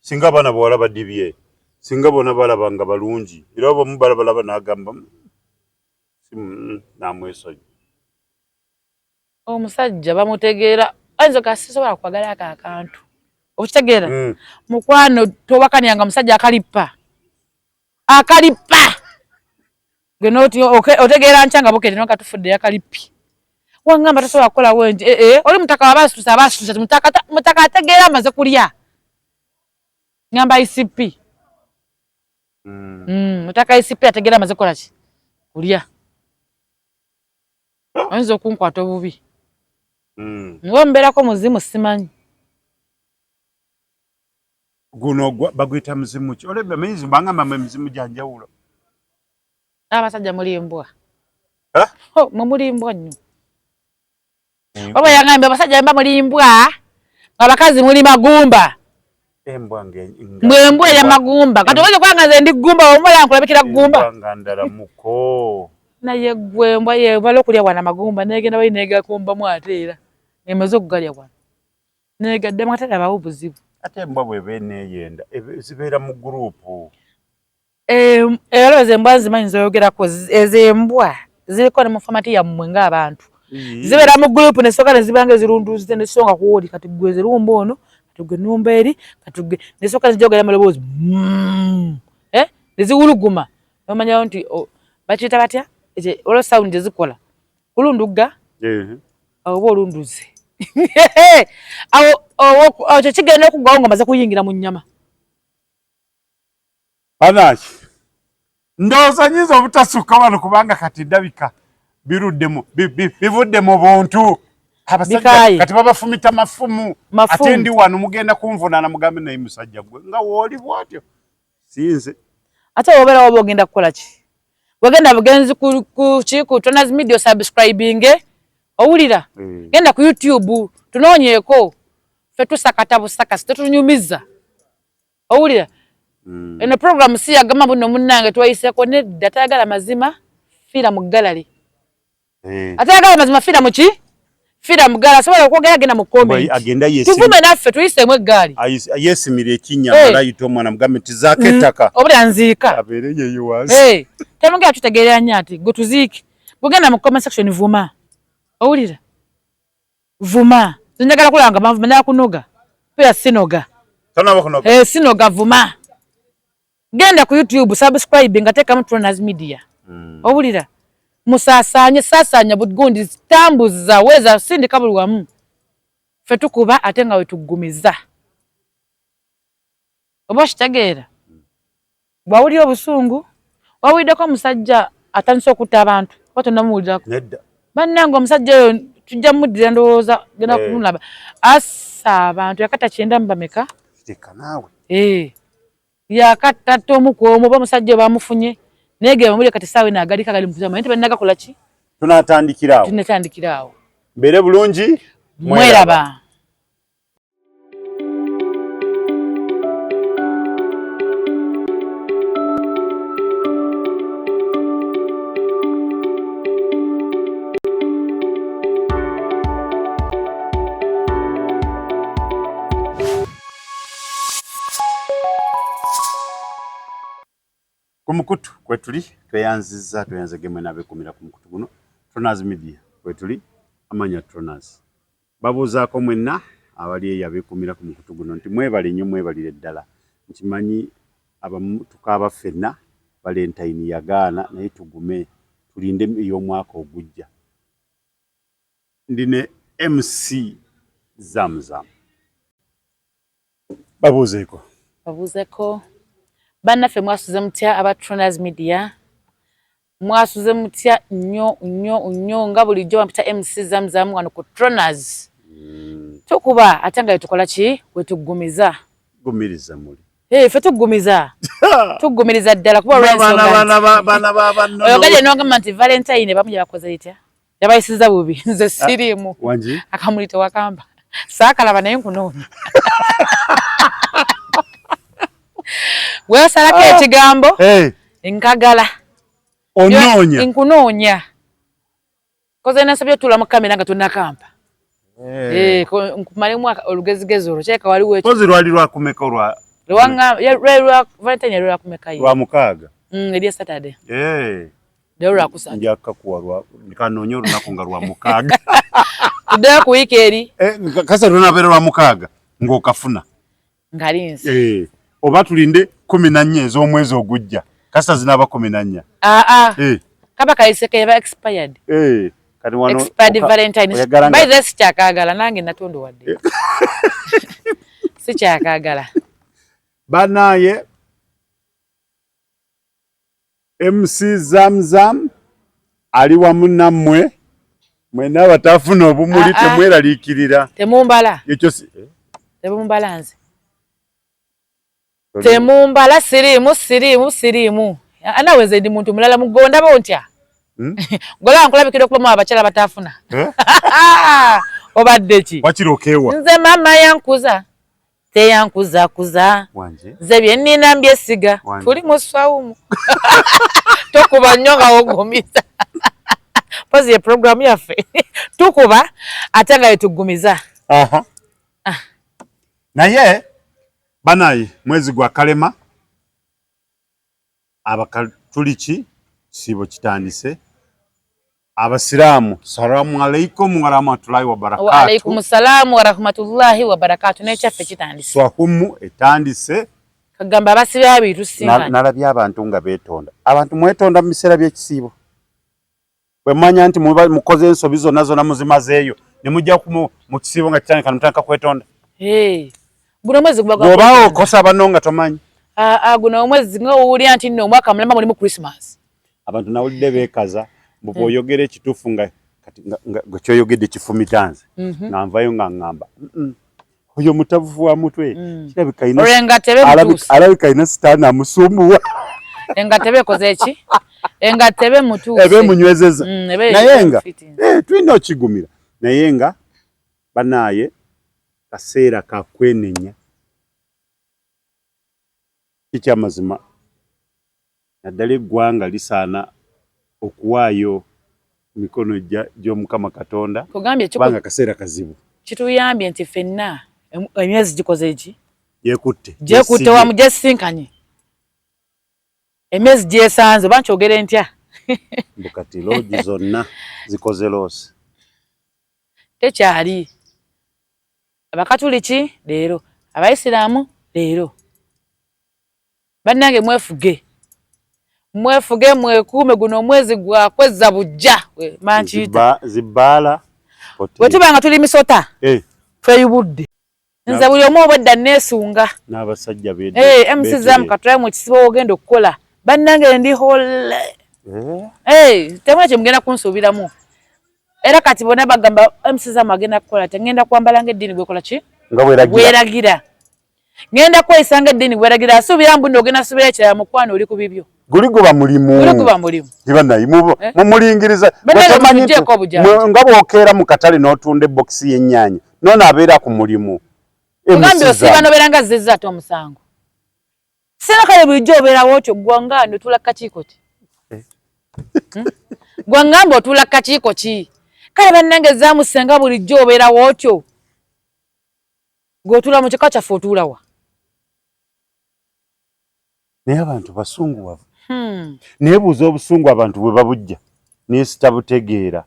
singa bana bwala badibye singa bona balabanga balungi era obamu balaba n'agamba namwesoja omusajja bamutegeera ayinza kasisobola kwagala akantu okitegeera mukwano tobakanyanga musajja akalipa geno otegeera nchanga bokete no katufudde yakalipi wangamba tasobola kukola wenje oli mutaka abasitusa mutaka ategeera amaze kulya ngamba ICP mutaka ICP ategeera amaze kola ki kulya ayinza okunkwata obubi ngomberako muzimu simanyi guno bagwita muzimu ki olebe amenyizi bangamba muzimu janjawulo abasajja mulimbwa mulimbwa nnyo oba yangambe abasajja mba mulimbwa abakazi muli magumba embwa ya magumba kati oje kwangaze ndi gumba omola nkulabikira gumba ngandala muko naye gwembwa ye balo kulya wana magumba negenda bali nega kumba mwatera emazo kugalya wana nega dde mwatera bawo buzibu ate embwa bwe yenda zibeera mu group ero zembwa zimanyi zoyogera ko ezembwa ziliko ne mu format ya mwenga abantu zibeera mu group ne soka ne zibange zirunduzi ne songa kuwoli kati gwe zirumba ono kati gwe numba eri kati gwe ne soka zijogera malobozi neziwuluguma nomanya nti bakita batya olo sound ezikola kulunduga abo olunduze awo kigenda okugwawo nga maze kuyingira mu nnyama Panachi ndoza nyizo obutasuka wano kubanga kati ndabika biruddemu bivuddemu buntu abasajja kati babafumita mafumu ate ndi wano mugenda kunvunana mugambe naye musajja gwe nga woli bwatyo sinze ate obera wabo ogenda kukola ki wagenda bugenzi ku chiku Tonaz Media subscribing owulira genda ku YouTube tunoonyeko fe tusakata busaka situnyumiza owulira eno program si yagama buno munnange twayiseko ne datayagala mazima fira mu gallery atayagala mazima fira mu ki fira mu gallery sobola okwogera genda mu comment tuvume naffe tuyisemu eggaali yesimire ekinya malayito omwana mugambe nti zaketaka obulya nziika abeereye yuwazi temugera tutegeera nnyo ati gwe tuziike gugenda mu comment section vuma owulira vuma zinjagala kulanga manvu manya kunoga pia sinoga sinoga vuma genda ku YouTube subscribe ngateka mu Tonaz Media owulira musasanya budgundi tambuza weza sindi kabulwamu fe tukuba ate nga wetugumiza oba kitegeera bwawulira obusungu wawulideko musajja atandise okutta abantu watondamuwulirako bannange omusajja oyo tujja muddira ndowooza genda kumulaba assa abantu yakata kyenda mubameka yakatta omu ku omu oba omusajja bamufunye naye ge bamuli kati saawe naagalika gali mukuzama nti bannagakola ki tunatandikiraawo mbeere bulungi mweraba kumukutu kwetuli tweyanze gemwe nabekumira kumukutu guno Tonaz Media kwetuli amanya Tonaz babuzaako mwenna abali yabekumira kumukutu guno nti mwebale nnyo mwebalire ddala nkimanyi abamu tukaaba ffenna Valentine yagaana naye tugume tulinde ey'omwaka ogujja ndine MC Zamzam babuzeeko bannaffe mwasuze mutya aba Tonaz Media mwasuze mutya nnyo nga bulijjo wampita MC Zamzam wano ku Tonaz tukuba ate nga tukola ki wetugumiza gumiriza muli fe tugumiza tugumiriza ddala kuba olwensonga nogamba nti Valentine bamujja bakoze itya yabayisiza bubi nze siriimu akamulite wakamba saakalaba naye nkunoonya wesalako ekigambo nkagala onoonya nkunoonya koze nasabye tula mu kamera nga tunakampa nkumalemu olugezigezi olwo kyeka waliwo kozi lwali lwakumeka olwa Luwanga Valentine lwa kumeka ye. Lwa mukaaga. Eri Saturday. Lero lwa kusatu. Njaka kuwa nikanonyo runako nga lwa mukaaga. Tudde ku weekend. Kasa tunabera lwa mukaaga ng'okafuna. Ngalinzi. Oba tulinde 14 ez'omwezi ogujja. Kasa zinaba 14. Kaba kayiseke yaba expired. Kati wano expired Valentine. By this kyakagala nange natondo wadde. Si kyakagala. Banaye MC Zamzam ali wamu nammwe mwena abatafuna obumuli temweraliikirira. Temumbala. Ekyo temumbala nze. Temumbala sirimu. Anaweze ndi muntu mulala mugonda bontya. Gola nkulabikira okuba abakyala batafuna. Obadde ki? Wakirokewa. Nze mama yankuza. Teyankuza kuza. Wanje. Nze byenina mbyesiga. Tuli mu swawumu. Tokuba nnyo nga wogumiza. Pozi ye program yaffe. Tukuba ate nga yetugumiza. Naye banayi mwezi gwa kalema abakatuliki sibo kitandise. Abasiramu salamu alaikum wa rahmatullahi wa barakatuh. Wa alaikum salamu wa rahmatullahi wa barakatuh. Nekyaffe kitandise. Swakumu etandise. Kagamba abasibe abitu singa. Nalabye abantu nga betonda. Abantu mwetonda mu biseera by'ekisiibo. Bwe manya nti mukoze ensobi zonna zonna muzimazeeyo ne mujja mu kisiibo nga kitandika mutandika kwetonda. Guno mwezi gwa oba okosa abanno nga tomanyi. Guno omwezi nga owulira nti nno omwaka mulema mulimu Christmas. Abantu nawulidde beekaza mbu oyogera ekituufu nga kyoyogedde kifumitanze. Nga nvayo nga ngamba. Oyo mutavufu wa mutwe. Kirabika alina sitaani amusumbuwa. Engatebe ekoze eki? Engatebe mutuuse. Ebe munywezeza. Naye nga tulina okigumira. Naye nga banaye kaseera kakwenenya. Kikyamazima naddala eggwanga lisaana okuwaayo mikono gy'Omukama Katonda. Kubanga kaseera kazibu. Kituyambye nti ffenna emyezi gikoze eki? Gyekutte wamu gyesinkanye. Emyezi gyesanze oba nkyogere ntya? Bukati loogi zonna zikoze loosi. Tekyali. Abakatuliki leero, Abayisiraamu leero. Bannange mwefuge. Mwekuume guno omwezi gwa kwezza bujja. Mankiita. Zibbaala. Bwe tuba nga tuli misota. Tweyubudde. Nze buli omu obwedda neesunga. N'abasajja beedde. MC Zam katulayo mu kisibo ogenda okukola. Bannange ndi hole. Temwe kye mugenda kunsuubiramu. Era kati bonna bagamba MC Zam agenda kukola tengenda kwambala ng'eddiini bwekola ki? Nga bweragira. Ngenda kweyisa ng'eddiini bweragira. Asuubira mbu nno ogenda suubira ekirala mukwano oli ku bibyo. Guli guba mulimu. Ibanayi mumulingiriza. Nga bw'okeera mu katale n'otunda ebbokisi y'ennyaanya. Nono abeera ku mulimu. Ogambye osiiba n'obeera nga zizza ate omusango. Sina kale bulijjo obeerawo otyo gwanga notula kakiiko ki? Gwangamba otula kakiiko ki? Kale bannange zaamusenga bulijjo obeerawo otyo. G'otula mu kika kyaffe otuulawa. Naye abantu basunguwavu. Neebuuza obusungu abantu bwe babujja naye sitabutegeera.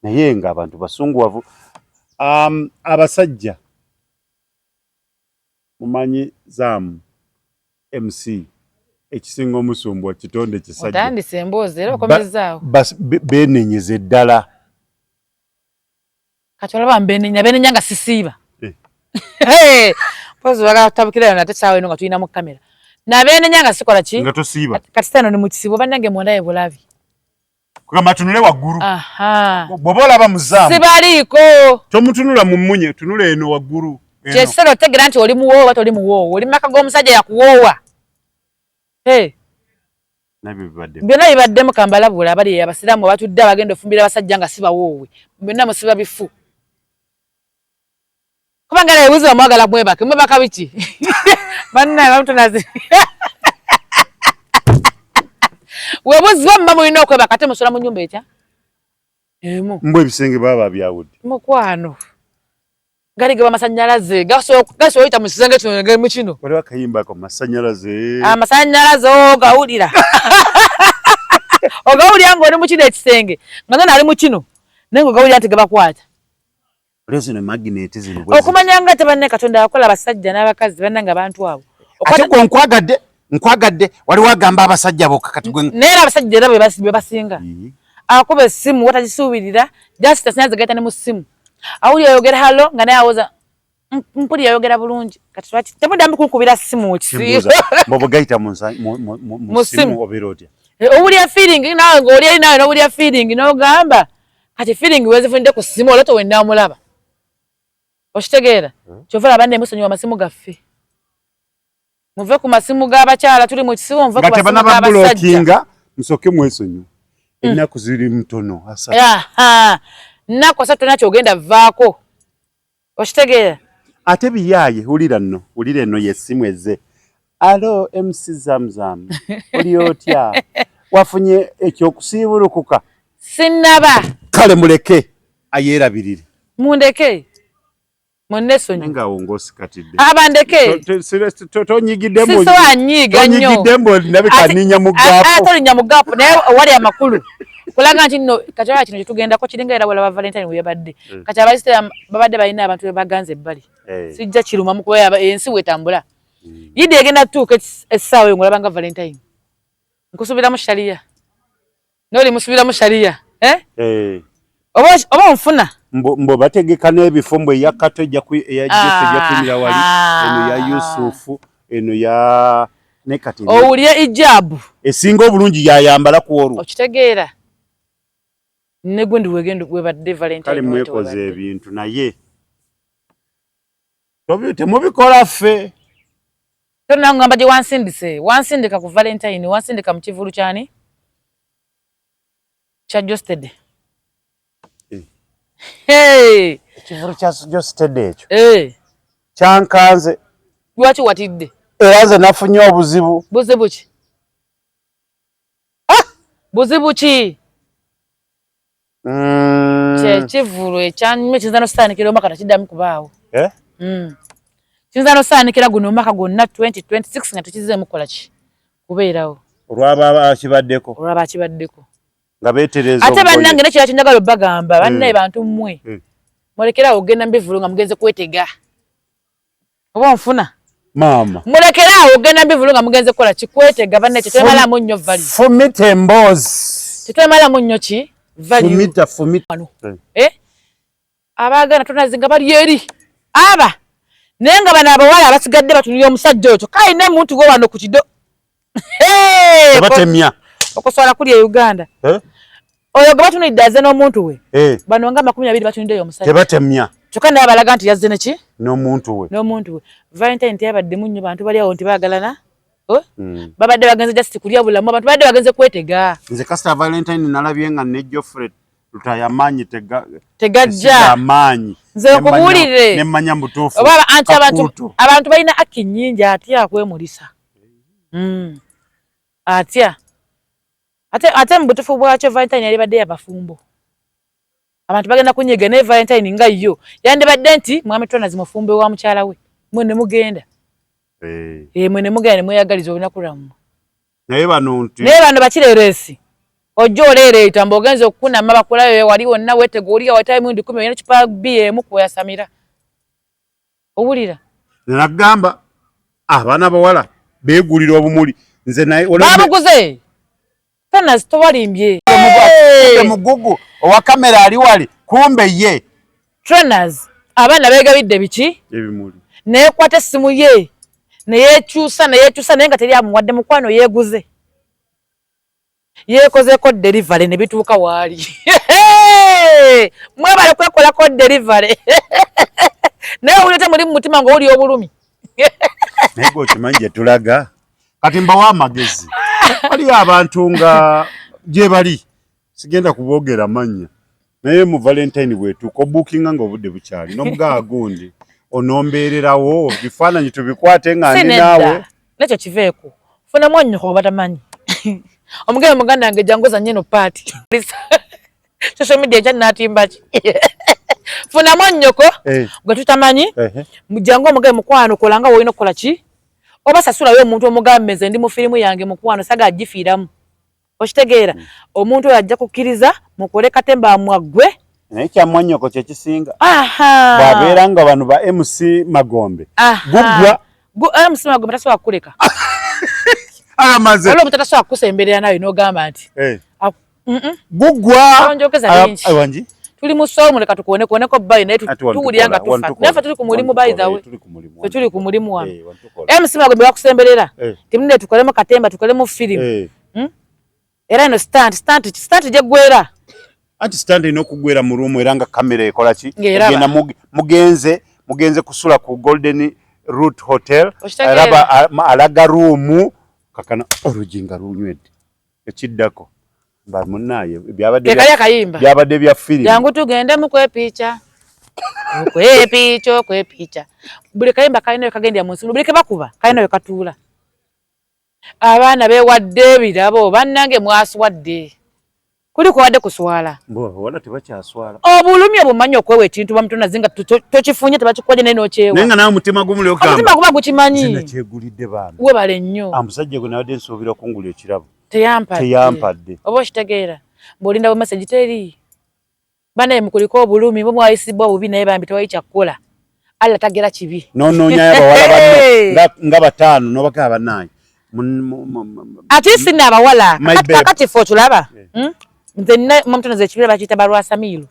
Naye nga abantu basunguwavu. Abasajja mumanyi Zaamu MC ekisinga omusumbu kitonde kisajja. Otandise emboozi era okomezaawo. Beenenyeze ddala. Kati olaba beenenya nga sisiiba. Pozi wagatabukirayo nate saawa eno nga tulina mu kamera. Nabeenenya nga sikola ki? Nga tosiiba. Kati sitano ni mu kisibo bannange mondaye bulabi. Kugamba tunule waggulu. Bw'oba olaba mu Zaamu. Sibaliiko. Tomutunula mu mmunye, tunula eno waggulu. Kyesero otegera nti oli muwoowa toli muwoowa. Oli maka g'omusajja yakuwoowa. Byonna bibaddemu kambalabula abali abasiraamu batudde abagenda ofumbira abasajja nga sibawoowe. Byonna musiba bifu. Kubanga ebibuzo bamwagala mwebaka biki? Bannaye bamutonazi. Webuziba mba mulina okwebaka ate musula mu nnyumba etya? Mbwe ebisenge baba byawudde. Mukwano. gali gaba masanyalaze gaso oyita musizange tunenge mukino wali wakayimba ko masanyalaze masanyalaze gawulira ogawulira ngo oli mukino ekisenge nga ali mukino nengo gawulira nti gabakwata lezo ne magnet zino okumanya nga tabanne Katonda yakola abasajja n'abakazi bannanga abantu abo ate ko nkwagadde wali wagamba abasajja bokka kati gwe neera abasajja nabo basinga akuba essimu watagisuubirira just asinyaze gaita ne mu ssimu awuli ayogera halo nga naye awoza mpuli ayogera bulungi kati twati temudambi kunkubira ssimu kisiibo mbobo gaita mu ssimu oberotya owulya feeling nawe ng'oli nawe n'owulya feeling n'ogamba kati feeling wezifunde ku ssimu olwoto wenna omulaba okitegeera kyova laba ne musonyiwa amasimu gaffe muve ku masimu g'abakyala tuli mu kisibo muve ku masimu g'abasajja musoke mwesonyiwa ennaku ziri mtono nnaku asatu nakyo ogenda vaako okitegeera ate biyaaye wulira eno yessimu eze alo MC Zamzam oli otya wafunye ekyokusiibulukuka sinnaba kale muleke ayeerabirire mundeke munnesonyi nga wongosikatidde abandeke tonyigiddembo siso anyiga nnyo tonyigiddembo nabika ninya mugapo atolinya mugapo naye wali amakulu kulaga nti nno kacaba kino kyetugenda kiringa era wala Valentine webadde kacaba bayisita babadde balina abantu bebaganza ebbali sijja kiruma mu kuba ensi wetambula yidi egenda tuuka essaawa eyo ng'olabanga Valentine nkusubiramu sharia noli musubiramu sharia oba onfuna mbo bategeka n'ebifo mbwe yakkato ejja kwimira wali eno ya Yusufu eno ya nekati owulye ijabu esinga obulungi yayambala ku olwo okitegeera ne gwe ndi webadde Valentine kale mwekoze ebintu naye temubikola ffe tonna ngamba gye wansindika ku Valentine wansindika mu kivulu kyani kya Jostede ekivulu kya Jostede ekyo kyankanze lwaki watidde era nze nafunye obuzibu ki buzibu ki kyekivulu ekyanyuma kiyinza n'osaanikira omwaka takiddamu kubaawo kiyinza n'osaanikira guno omwaka gwonna 2026 nga tekizeemu kukola ki kubeerawo olwaba kibaddeko nga beetereza ate bannange nekirala kyenjagala obbagamba bannaye bantu mmwe mulekerawo ogenda mbivulu nga mugenze kwetega oba onfuna maama mulekerawo ogenda mbivulu nga mugenze kukola ki kwetega bannaye kyetwemalamu nnyo value fumita emboozi kyetwemalamu nnyo ki fumita abaagana tonazinga bali eri aba naye nga bano abawala abasigadde batunulya omusajja oyo kyokka alina omuntu gwe wano ku kido batemya okuswala kuli e Uganda oyo gwe batunulidde azze n'omuntu we bano nga 20 batunuliddeyo omusajja tebatemya kyokka naye abalaga nti yazze neki n'omuntu we Valentine teyabaddemu nnyo bantu bali awo nti baagalana babadde bagenze just kulya bulamu abantu babadde bagenze kwetega nze kasita Valentine nalabye nga ne Geoffrey lutaya amaanyi tegajja amaanyi nze okubuulire nemmanya mutuufu oba anti abantu balina aki nnyingi atya kwemulisa atya ate mu butuufu bwakyo Valentine yali badde yabafumbo abantu bagenda kunyiga naye Valentine nga yo yandibadde nti mwami Tonazi mufumbe wa mukyala we mwene mugenda mwene mugenda nemweyagaliza olunaku lwammwe naye bano bakireeresi ojja oleereeta mba ogenza okukunama bakulayo wali wonna weetega oliga watayo emirundi 10 olina kipa BM kuyasamira owulira nagamba abaana bawala beegulira obumuli nze naye babuguze Tonazi towalimbye mugugu owa kamera ali wali kumbe ye Tonazi abaana beegabidde biki ebimuli neekwata essimu ye neyekyusa naye nga teri amuwadde mukwano yeeguze yeekozeko delivery ne bituuka waali mwebale kwekolako delivery naye owulira temuli mu mutima ng'oli obulumi naye gwe okimanyi gye tulaga kati mbawa amagezi waliyo abantu nga gye bali sigenda kuboogera mannya naye mu Valentine bwetuuka obuukinga ng'obudde bukyali n'omugaa gundi onombeererawo bifaananyi tubikwate nga ndi naawe nekyo kiveeko funamu onnyoko gwe batamanyi omugere muganda wange jangu zanye no paati social media ekya natimbaki Funa monyoko gwe tutamanyi mujango omugabe mukwano kolanga woino kola ki oba sasula yo omuntu omugambeze ndi mu filimu yange mukwano saga agifiiramu okitegeera omuntu ajja kukkiriza mukole katemba mwagwe naye kya monyoko kye kisinga babeera nga bano ba MC Magombe gugwa MC Magombe tasobola kukuleka amaze alo mutasobola kukusemberera nawe n'ogamba nti gugwa wanji tuli mu somo leka tukuone ko bayi naye tuwuliyanga tufa nafe tuli ku mulimu bayi dawe tuli ku mulimu wa MC Magombe bakusemberera timune tukolemo katemba tukolemo filimu era no stand je gwera anti stand ino kugwera mu room era nga kamera ekola ki genda mugenze kusula ku Golden Route Hotel araba alaga room kakana orujinga runywedde ekiddako ba munaye byabadde bya film yangu tugende mu kwepicha buli kayimba kalina kagenda mu nsimu buli kebakuba kalina katuula abaana bewadde birabo bannange mwaswadde kuli kuwadde kuswala wala tebakyaswala obulumye bumanyi okwewa ekintu bamutona zinga tokifunye tebakikwaje naye n'okyewa nenga nawe mutima gumuli okugamba omutima guba gukimanyi zina kyegulidde baana webale nnyo amusajja gwe nawadde nsuubira okungula ekirabo teyampadde oba okitegeera bw'olinda bu message teri banaye mukuliko obulumi bwe mwayisibwa bubi naye bambi tewayi kyakkola alla tagera kibi noonoonya abawala banno nga bataano n'obagaba bannaye ati sina abawala kakati fo tulaba nze nina mumtono zekibira bakiyita Barwasamiru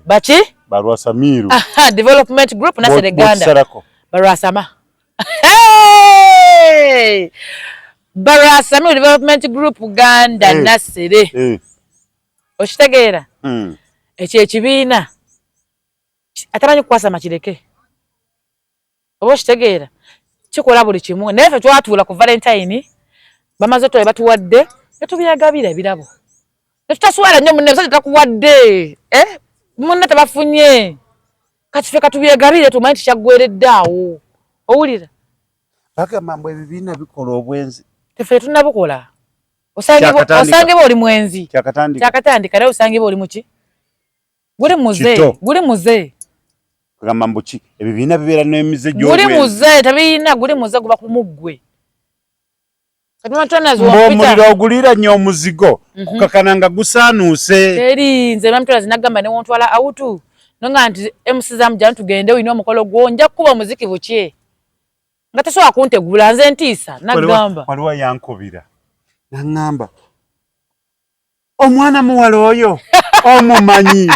baki Barwasamiru development group nasereganda Barwasama Barwasamiru development group Uganda nasere okitegeera ekyo ekibiina atamanyi kukwasama kireke oba okitegeera kikola buli kimu naye ffe twatuula ku Valentine bamaze otwaye batuwadde netubiyagabira ebirabo netutaswala nnyo munne musajja takuwadde munne tebafunye kati ffe katubiyagabire tumanyi tikyaggweredde awo owulira bagamba mbu ebibiina bikola obwenzi teffe tunabukola osangibwa oli mwenzi kyakatandika naye osangibwa oli muki guli muze kagamba mbu ki ebibiina bibeera n'emize guli muze tebiyina guli muze guba ku muggwe omuliro ogulira nnyo omuzigo kukakana nga gusaanuuse teri nze bamutwala zinagamba ne wontwala awutu nonga nti MC zamujja tugende oyina omukolo gwo nja kukuba omuziki bukye nga tasobola kuntegula nze ntiisa nagamba waliwo yankubira naŋŋamba omwana muwala oyo omumanyi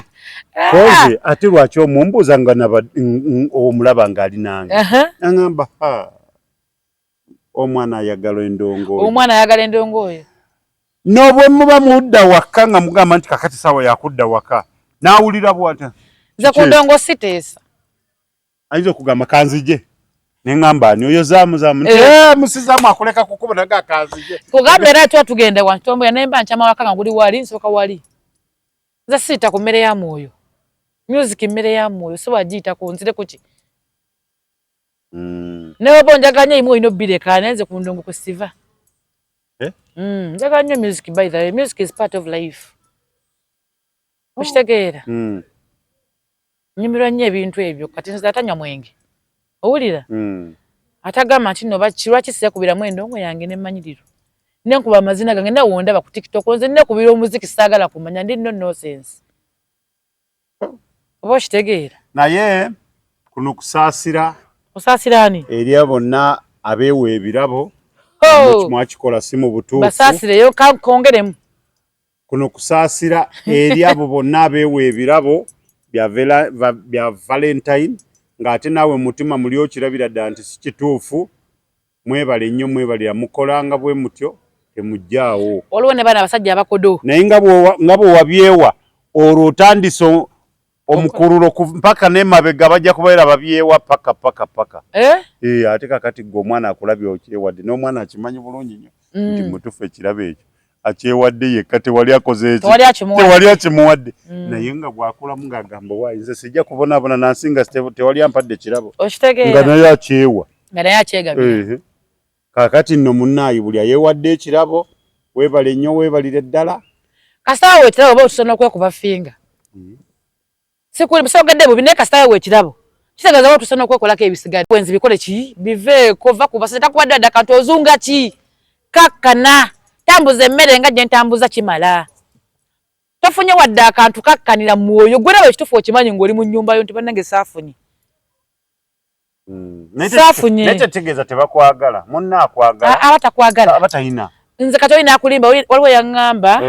koze ate lwaki omumbuuza nga omulaba ng'ali nange naŋŋamba omwana ayagala endongo oyo n'obwe muba mudda waka nga mugamba nti kakati sawa yakudda waka n'awulira bw'ata nze ku ndongo siteesa ayinza okugamba kanzije neŋŋamba ani oyo zaamu musizaamu akuleka kukuba naga akanzije kugamba era tuba tugenda wantu tomboya naye mba nkyama waka nga nguli wali nsooka wali nze siita ku mmere ya mwoyo music mmere ya mwoyo si wagiyitako nzire kuki naye oba njagala nnyo imu olina obbireka naye nze ku ndongo kwe siva njagala nnyo music by the way music is part of life okitegeera nyumirwa nnyo ebintu ebyo kati nze atanywa mwenge owulira atagamba nti no kirwaki seekubiramu endongo yange n'emmanyiriro nenkuba amazina gange nawondaba ku TikTok nze nekubira omuziki saagala kumanya ndi no nonsense oba okitegeera naye kuno kusaasira osaasiraani eri bonna abeewa ebirabo mwakikola si mu butuufu basaasireyo kongeremu kuno kusaasira eri abo bonna abeewa ebirabo bya Valentine ng'ate naawe mutima muli okirabira ddala nti si kituufu mwebale nnyo mwebalira mukolanga bwe mutyo temujjaawo olwo ne bana abasajja abakodo naye nga bwe wabyewa olwo otandise omukululo mpaka n'emabega bajja kubeera babyewa paka ate kakati gwe omwana akulabye okyewadde n'omwana akimanyi bulungi nnyo nti mutufu ekirabo ekyo akyewadde yekka tewali akoze eki tewali akimuwadde naye nga bw'akulamu ng'agamba waayi nze sijja kubonaabona nansinga tewali ampadde kirabo nga naye akyewa kaakati nno munnaayi buli ayeewadde ekirabo weebale nnyo weebalire ddala kasaawo ekirabo oba otusana okwekuba ffinga Sikuli musogedde bo bineka staye we kirabo. Kitagaza watu sana okwekolako ebisigadde. Wenzi bikole ki? Bive kova kuba sita kuwadda kantu ozunga ki? Kakkana. Tambuza emmere nga gye ntambuza kimala. Tofunye wadde akantu kakkanira mwoyo. Gwe nawe ekitufu okimanyi ng'oli mu nnyumba yo nti bannange saafunye. Saafunye. Nete tegeza tebakwagala. Munna akwagala. Abatakwagala. Abatayina. Nze kati olina akulimba waliwo yaŋŋamba.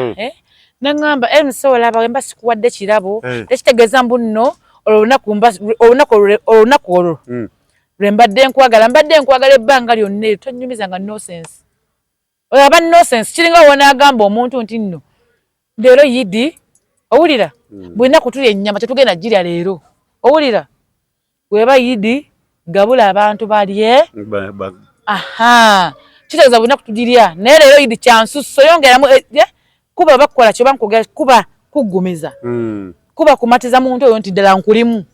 Naŋŋamba nsobola abawemba sikuwadde kirabo. Tekitegeeza mbu nno olunaku olwo. Lwe mbadde nkwagala ebbanga lyonna tonnyumiza nga nonsense. Oyo aba nonsense kiringa wona agamba omuntu nti nno leero yidi owulira bwina kutulya ennyama tetugenda girya leero owulira weba yidi gabula abantu balye kitegeeza bwina kutugirya naye leero yidi kyansusso yongeramu kuba bakukola kyoba nkugera kuba kuggumiza kuba kumatiza muntu oyo nti ddala nkulimu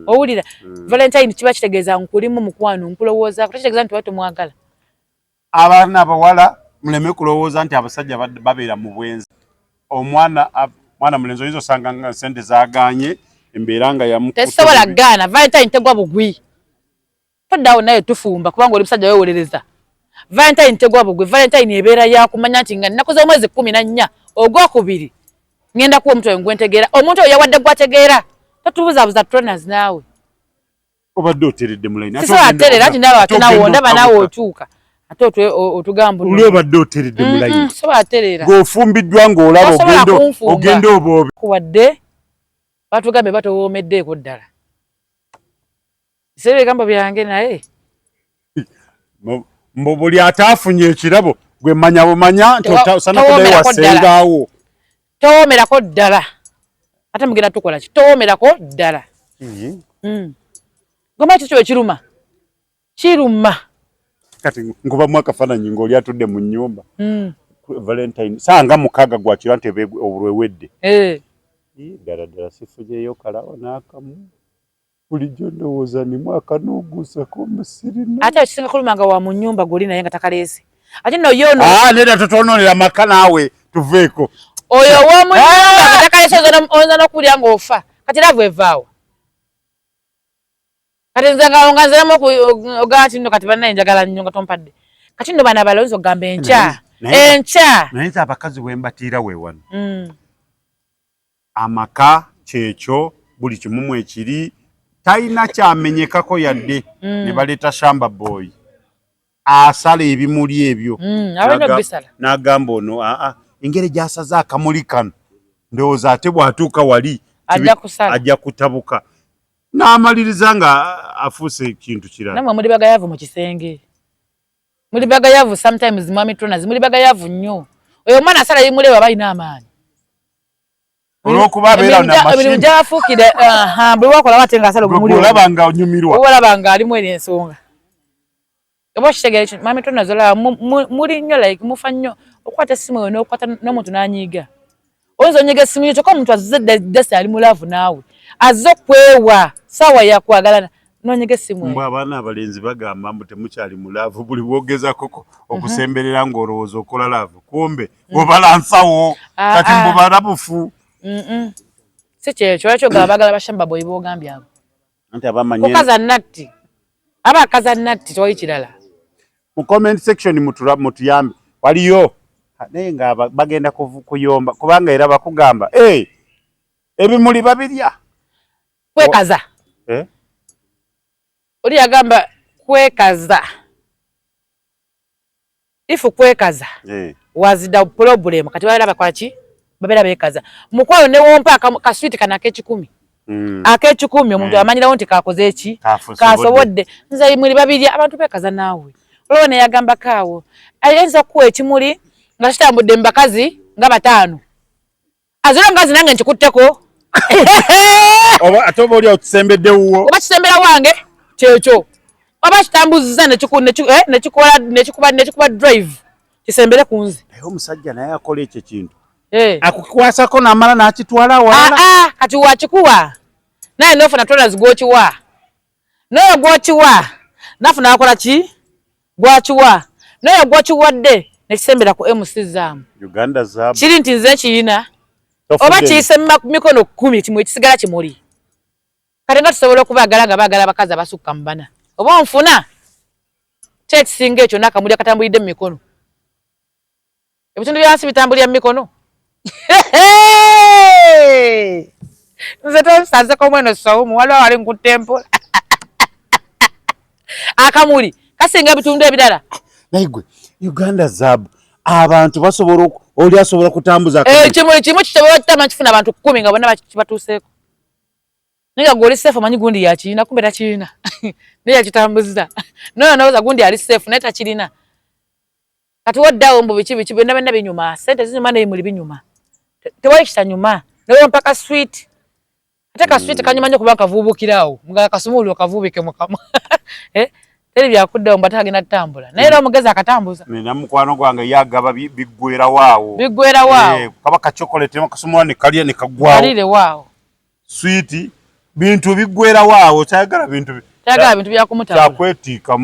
owulira Valentine kiba kitegeeza nkulimu mukwano nkulowoozaako tekitegeeza nti batomwagala abaana abawala muleme kulowooza nti abasajja babeera mu bwenzi mwana mulenzi oyinza osanga nga sente zaaganye embeera nga tesobola gaana Valentine tegwa bugwi toddawo naye tufumba kubanga oli musajja weewolereza Valentine tegwa bugwi Valentine ebeera yakumanya nti nga nnaku z'omwezi 14 ogwokubiri ngenda kuwa omuntu oyo ngwentegeera omuntu oyo yawadde gwategeera totubuzabuza Tronas naawe obadde oteredde mulayini sisobola aterera nti nawe atenawo ndaba naawe otuuka ate otugamba uli obadde oteredde mulayini sobola aterera ng'ofumbiddwa ng'olaba ogenda oboobe kuwadde batugambe batowoomeddeeko ddala sebe ebigambo byange naye mbo buli ataafunye ekirabo gwe manya bumanya nti osana kuddayo wasengaawo towoomerako ddala ate mugenda tukola ki towoomerako ddala gomba kikyo ekiruma kiruma kati ngubamu akafaananyi ng'oli atudde mu nnyumba Valentine sanga mukaaga gwakira nti obulwewedde ddala sifujeeyo kalawo n'akamu bulijjo ndowooza nimu akanooguusako musirina ate ekisinga kuluma nga wa mu nnyumba guli naye nga takaleese ate nno yono nedda totonoonera maka naawe tuveeko oyo ow'omu nnyumba nga takaleese oyinza n'okuwulira ng'ofa kati laavu evaawo kati nze nga nziramu ogamba nti nno kati bannaye njagala nnyo nga tompadde kati nno baana balowooza okugamba enkya naye nze abakazi bwe mbatiira weewano amaka kyekyo buli kimumu ekiri talina kyamenyekako yadde ne baleeta shamba boy asala ebimuli ebyo n'agamba ono engeri gy'asaze akamuli kano ndowooza ate bw'atuuka wali ajja kutabuka n'amaliriza nga afuuse ekintu kirala namwe muli bagayavu mu kisenge muli bagayavu sometimes mwami Tronas muli bagayavu nnyo oyo omwana asala ebimuli aba alina amaanyi olwokuba abeera na mashini gyafuukire buli wakola bate ng'asala ogumuli olaba nga onyumirwa olaba nga alimu eri ensonga oba okitegeera ekyo mwami Tronas olaba muli nnyo like mufa nnyo okukwata essimu eyo n'okukwata n'omuntu n'anyiiga oyinza onyiga essimu yo kyokka omuntu azze desi ali mu laavu naawe azze okwewa saawa yakwagalana n'onyiga essimu mbw abaana abalenzi bagamba mbu temukyali mu laavu buli bwogezako okusemberera ng'olowooza okola laavu kumbe obalansawo kati mbu balabufu si kyekyo lwaki ogaba bagala bashamba boyi boogambye abo anti abamanyi kukaza natti aba akaza natti tewali kirala mu comment section mutuyambe waliyo naye nga bagenda kuyomba kubanga era bakugamba ebimuli babirya kwekaza oli yagamba kwekaza ifu kwekaza was the problem kati babeera bakola ki babeera beekaza mukwano ne wompa kaswiti kana ak'ekikumi ak'ekikumi omuntu amanyirawo nti kakoze eki kasobodde nze muli babirya abantu beekaza naawe olwo ne yagamba kaawo ayinza kuwa ekimuli nga kitambudde mu bakazi nga 5 azira ngazi nange nkikutteko ate oba oli otusembedde wuwo oba kisembera wange kyekyo oba kitambuziza nekikuba drive kisembere ku nze naye omusajja naye akola ekyo ekintu akukikwasako n'amala n'akitwala wala kati wakikuwa naye nofuna Tronas gwokiwa naye gwokiwa nafuna akola ki gwakiwa naye gwokiwadde nekisembera ku MC zaamu Uganda zaabu kiri nti nze kiyina oba kiyise mu mikono 10 kimu ekisigala kimuli katenga tusobola okubagala nga bagala bakazi abasukka mu bana oba onfuna kyekisinga ekyo nakamuli akatambulidde mu mikono ebitundu byansi bitambulira mu mikono nze tonsanzeko mweno Sowumu waliwo wali nkutte mpola akamuli kasinga ebitundu ebirala naigwe Uganda zabu abantu basobola oli asobola kutambuza kimuli kimu kitobola kitama kifuna abantu 10 nga bonna batuuseeko ninga goli safe manyi gundi ya China kumbe ta China ne yakitambuza nawoza gundi ali safe neta kirina kati waddawo mbu bichi benda binyuma sente zinyuma ne muli binyuma tewayishita nyuma nawo mpaka sweet ataka sweet kanyuma nyo kubaka vubukirawo mga kasumulu akavubike mukama teri byakuddawo mbataga na tambula naye era omugezi akatambuza nina mukwano gwange yagaba bigwera waawo kabaka chocolate makasumwani kaliye ne kagwawo kalire waawo sweet bintu bigwera waawo tayagala bintu bya kumutambula takwetika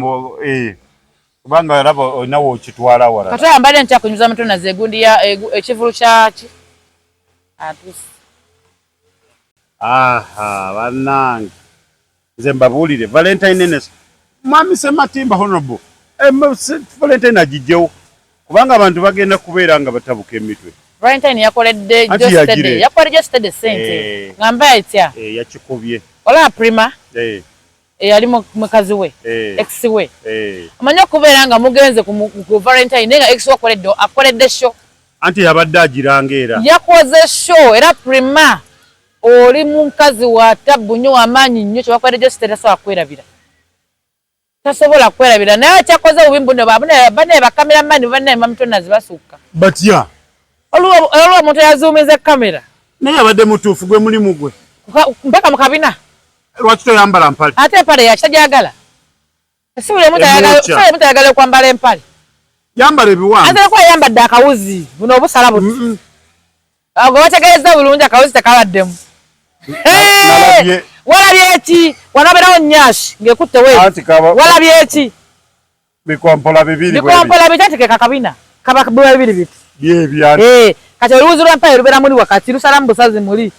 kubanga rabo nawo kitwala wala kata mbale ncha kunyuza mtona zegundi ya ekivulu kyachi atusi banange nze mbabulire Valentine Nenes mami Sematimba honorable Valentine ajijewo kubanga abantu bagenda kubeera nga batabuka emitwe Valentine yakoledde yesterday sente ngamba etya yakikobye ola prima yali mukazi we ex we amanyo kubeera nga mugenze ku Valentine nenga ex akoledde show anti yabadde agirangeera yakoze show era prima oli mukazi wa tabu nnyo amaanyi nnyo kyebakoledde yesterday so akwerabira tasobola kwerabira naye kyakoze obubimbu ne bane bakamera mani bane mamtona zibasuka batya olwo omuntu yazuumiza kamera naye abadde mutuufu gwe mulimu gwe mpaka mukabina lwaki toyambala mpale ate empale yakitajagala sibule mutayagala okwambala empale yambala ebiwanvu ate kwa yambadde akawuzi buno obusala buno agwo bategeeza bulungi akawuzi tekabaddemu walabye eki wanabeerawo nnyashi ng'ekutte weeti walabye eki bikwampola bibiri bitandike kakabina kaba bibiri biti byebyani kati oluwuzi lw'empale lubeera muli wakati lusalamu busazi muli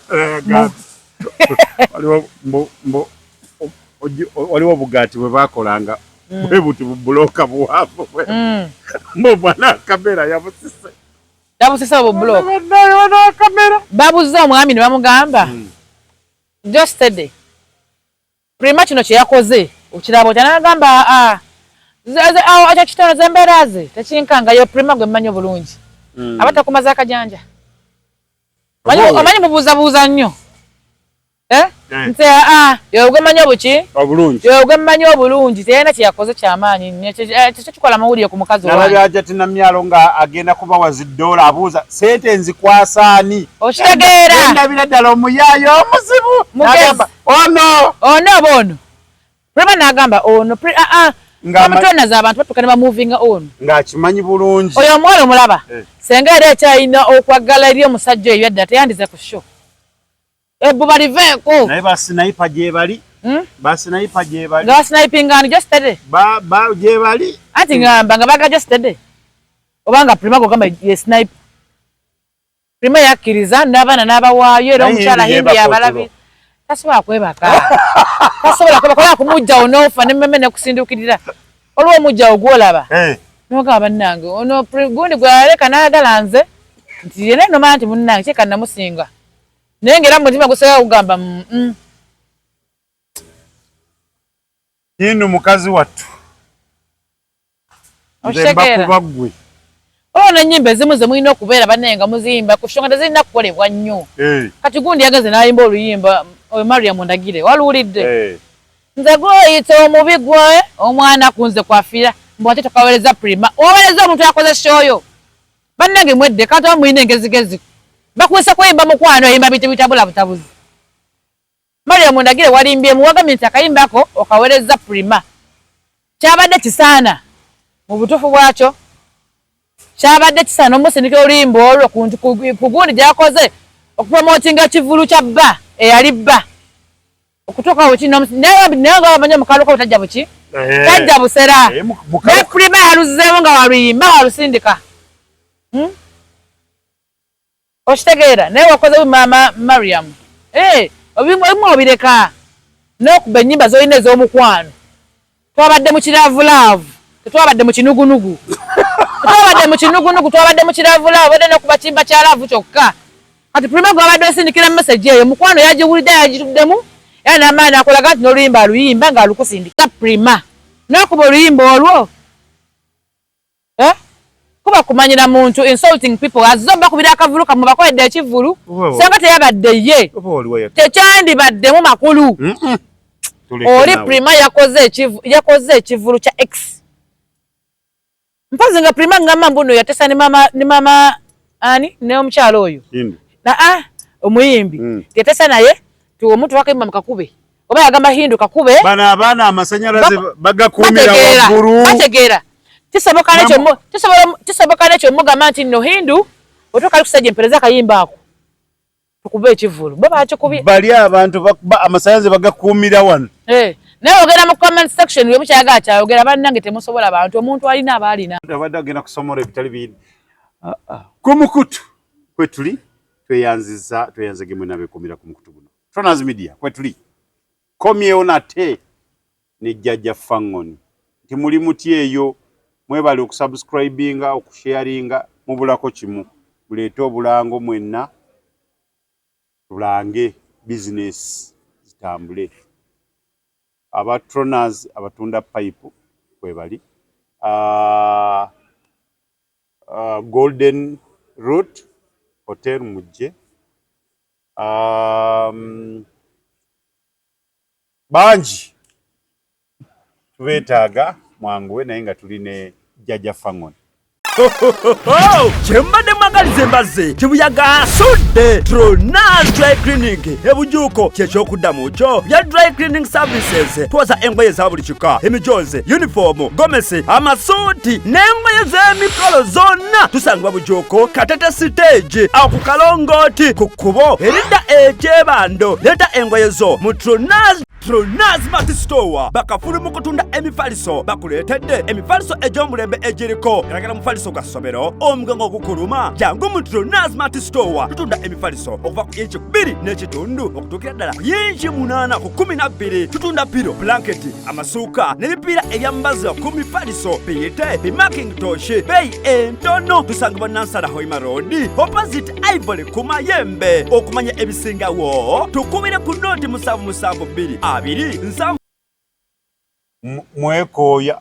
waliwo bugaati bwe bakolanga bwe buti bubuloka buwanvu mubwana kamera yabusise obubuloka babuza omwami ne bamugamba yesterday prima kino kye yakoze okirabo kyanagamba ekyo kitono zembeera ze tekinkangayo prima gwe mmanyi obulungi abatakumaza akajanja omanyi mubuuzabuuza nnyo nti yogwe mmanyi obuki yogwe mmanyi obulungi teyalina kyeyakoze kyamaanyi kyo kikola amawulire ku mukazi wanjati namyalo nga agenda kubawa zidoola abuuza sente nzikwasaani okitegeera ndabira ddala omuyaayo omuzibu nagamba ono prima nagamba ono amatonaza abantu batuuka ne bamuvinga ono ng'akimanyi bulungi oyo omuwala omulaba senga era ekyalina okwagala eri omusajja oyo yadda teyandize ku sho ebbuba liveeko naye basinayipa gyebali basinayipa gyebali nga basinayipingani yesterday gyebali anti ngamba nga baga yesterday obanga prima gogamba yesnipe prima yakkiriza n'abaana n'abawaayo era omukyala hindi yabalabira tasobola kwebaka tasobola kwebaka ola kumujjawo n'ofa n'emmeme nekusindukirira olwo omujjawo gwolaba n'ogamba bannange ono gundi gwe yaleka n'ayagala nze nti yena nomala nti munnange kyeka namusinga naye ng'era mu mutima gusobola kugamba yino mukazi wattu nze mbakuba ggwe olwo n'ennyimba ezimu ze mulina okubeera bannaye nga muziyimba ku nsonga tezirina kukolebwa nnyo kati gundi yagenze n'ayimba oluyimba oyo Mariam Ndagire waluwulidde nze gw'oyita omubi gwe omwana kunze kwafiira mbu ate tokaweereza prima oweereza omuntu yakoze shoyo bannange mwedde kati oba mulina engezigezi bakwisa kweyimba mukwano ayimba bintu bitabula butabuzi Mariam Ndagire walimbye muwagamye nti akayimbako okaweereza prima kyabadde kisaana mu butuufu bwakyo kyabadde kisaana omusindika oluyimba olwo ku gundi gyakoze okupromotinga ekivulu kya bba eyali bba okutuuka buki naye nga bamanyi omukaluka butajja buki tajja busera ne prima yaluzzeemu nga waluyimba walusindika okitegeera naye wakoze mama Mariam obimu obireka n'okuba ennyimba z'olina ez'omukwano twabadde mu kiravulavu tetwabadde mu kinugunugu twabadde mu kinugunugu twabadde mu kiravulavu obadde n'okuba kimba kya laavu kyokka kati Prima gwe wabadde osindikira message eyo mukwano yagiwulidde yagituddemu era n'amaani akolaga nti n'oluyimba aluyimba ng'alukusindika Prima n'okuba oluyimba olwo kuba kumanyira muntu insulting people azomba kubira akavulu kamwe bakoledde ekivulu senga teyabadde ye tekyandibaddemu makulu oli Prima yakoze ekivulu kya X mpozi nga Prima ngamba mbuno yatesa ni mama ani ne omukyalo oyo omuyimbi yatesa naye omuntu wakayimba mukakube oba yagamba Hindu kakube bana abaana amasanyalaze bagakumira waggulu bategeera tisoboka nekyo mugamba nti nno Hindu otoka kusajja empereza kayimba ako tukube ekivulu bo bakikubye bali abantu amasanyalaze bagakumira wano naye ogenda mu comment section we mukyaga kyayogera bannange temusobola abantu omuntu alina abaalina abadde agenda kusomola ebitali bindi kumukutu kwe tuli tweyanzege mwe nabekumira ku mukutu guno Tronas Media kwe tuli komyewo nate ne jjajja Fangoni nti muli muti eyo mwebale okusubscribinga okusharinga mubulako kimu buleeta obulango mwenna tulange business zitambule aba Tronas abatunda pipe kwebali Golden Route Hotel mujje banji tubetaaga mwanguwe naye nga tuline jjajja Fangoni Chembade mwagalize mbaze chibuyaga asudde Tronas Dry Cleaning ebujuko kyekyokudamu kyo bya dry cleaning services twoza engoye za buli kika emijoze uniform gomesi amasuuti n'engoye z'emikolo zonna tusangibwa bujuko Katete stage awo ku Kalongoti ku kkubo erida ekyebando leta engoye zo mu Tronas Mart Store bakafulu mu kutunda emifaliso bakuleetedde emifaliso egy'omulembe egiriko eragala mufaliso gwa ssomero omugongo ogukuluma jangu mu Tronas Mart Store tutunda emifaliso okuva ku inchi 2 n'ekitundu okutuukira ddala ku inchi 8 ku 12 tutunda piro blanketi amasuuka n'ebipiira ebyambaza ku mifaliso biyite bimakintosh beeyi entono tusangibwa Nansana Hoima Road opposite Ivory ku Mayembe okumanya ebisingawo tukubire ku noti 772 mwekoya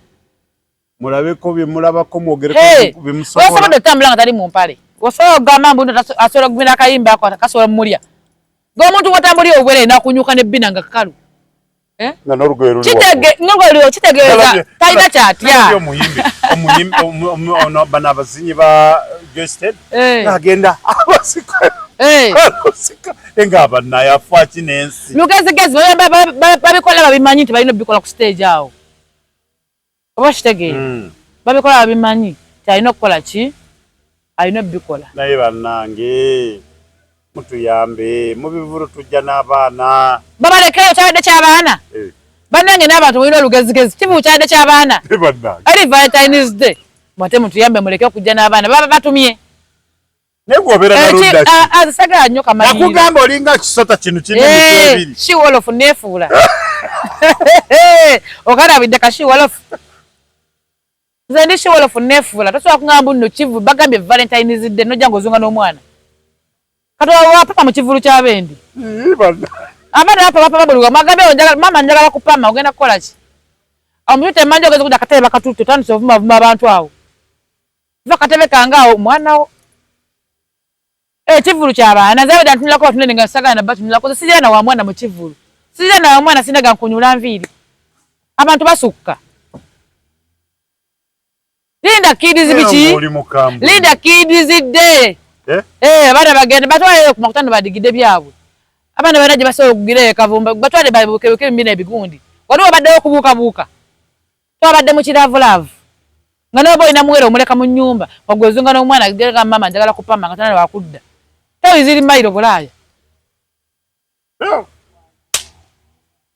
mulabeko bimulabako mwogereko bimusobola wasobola otambula nga tali mu mpale wasobola okugamba mbu asobola okugumira akayimba ako kasobola mumulya ng'omuntu bw'otambulira obwere nakunyuka nebbina nga kakalu nga n'olugoye kitegeeza talina kyatya ono bano abazinyi ba Joysted agenda abasika nga abanayafa kinensi lugezigezi babikola babimanyi nti balina obikola ku stage awo oba kitegeera babikola babimanyi ti alina okukola ki alina obikola naye bannange mutuyambe mu bivulu tujja n'abaana babalekeyo kyabadde ky'abaana bannange n'abantu mulina olugezigezi kivu kyabadde ky'abaana ali Valentine's Day mwate mutuyambe muleke okujja n'abaana baba batumye azisagala nnyo kamaliriro nakugamba olinga kisota kino kirina emitwe ebiri shiwolofu neefuula okalabidde ka shiwolofu nze ndi shiwolofu neefuula tosobola kugamba nno kivu bagambye Valentine's Day nojja ng'ozunga n'omwana kati wapapa mu kivulu ky'abendi abaana bapa babuluka mwagambe mama njagala kupama ogenda kukola ki omusute manje ogeza kudda akatebe bakatutte otandise ovumavuma abantu awo va katebe kange awo mwana ekivulu ky'abaana zabadde ntunulako batunene nga sagala na batunulako sijira na wa mwana mu kivulu sijira na wa mwana sinaga nkunyula nviiri abantu basukka Linda Kids biki Linda Kids Day abaana bagenda batwale ku makutano badigidde byabwe abaana banaje basobola okugira ekavumba batwale babukebeke emina ebigundi waliwo baddewo okubuukabuuka twabadde mu kiravulavu nga n'oba olina muwere omuleka mu nnyumba wagwezunga n'omwana agera mama njagala kupamba nga tanale wakudda toyiziri mayiro bulaaya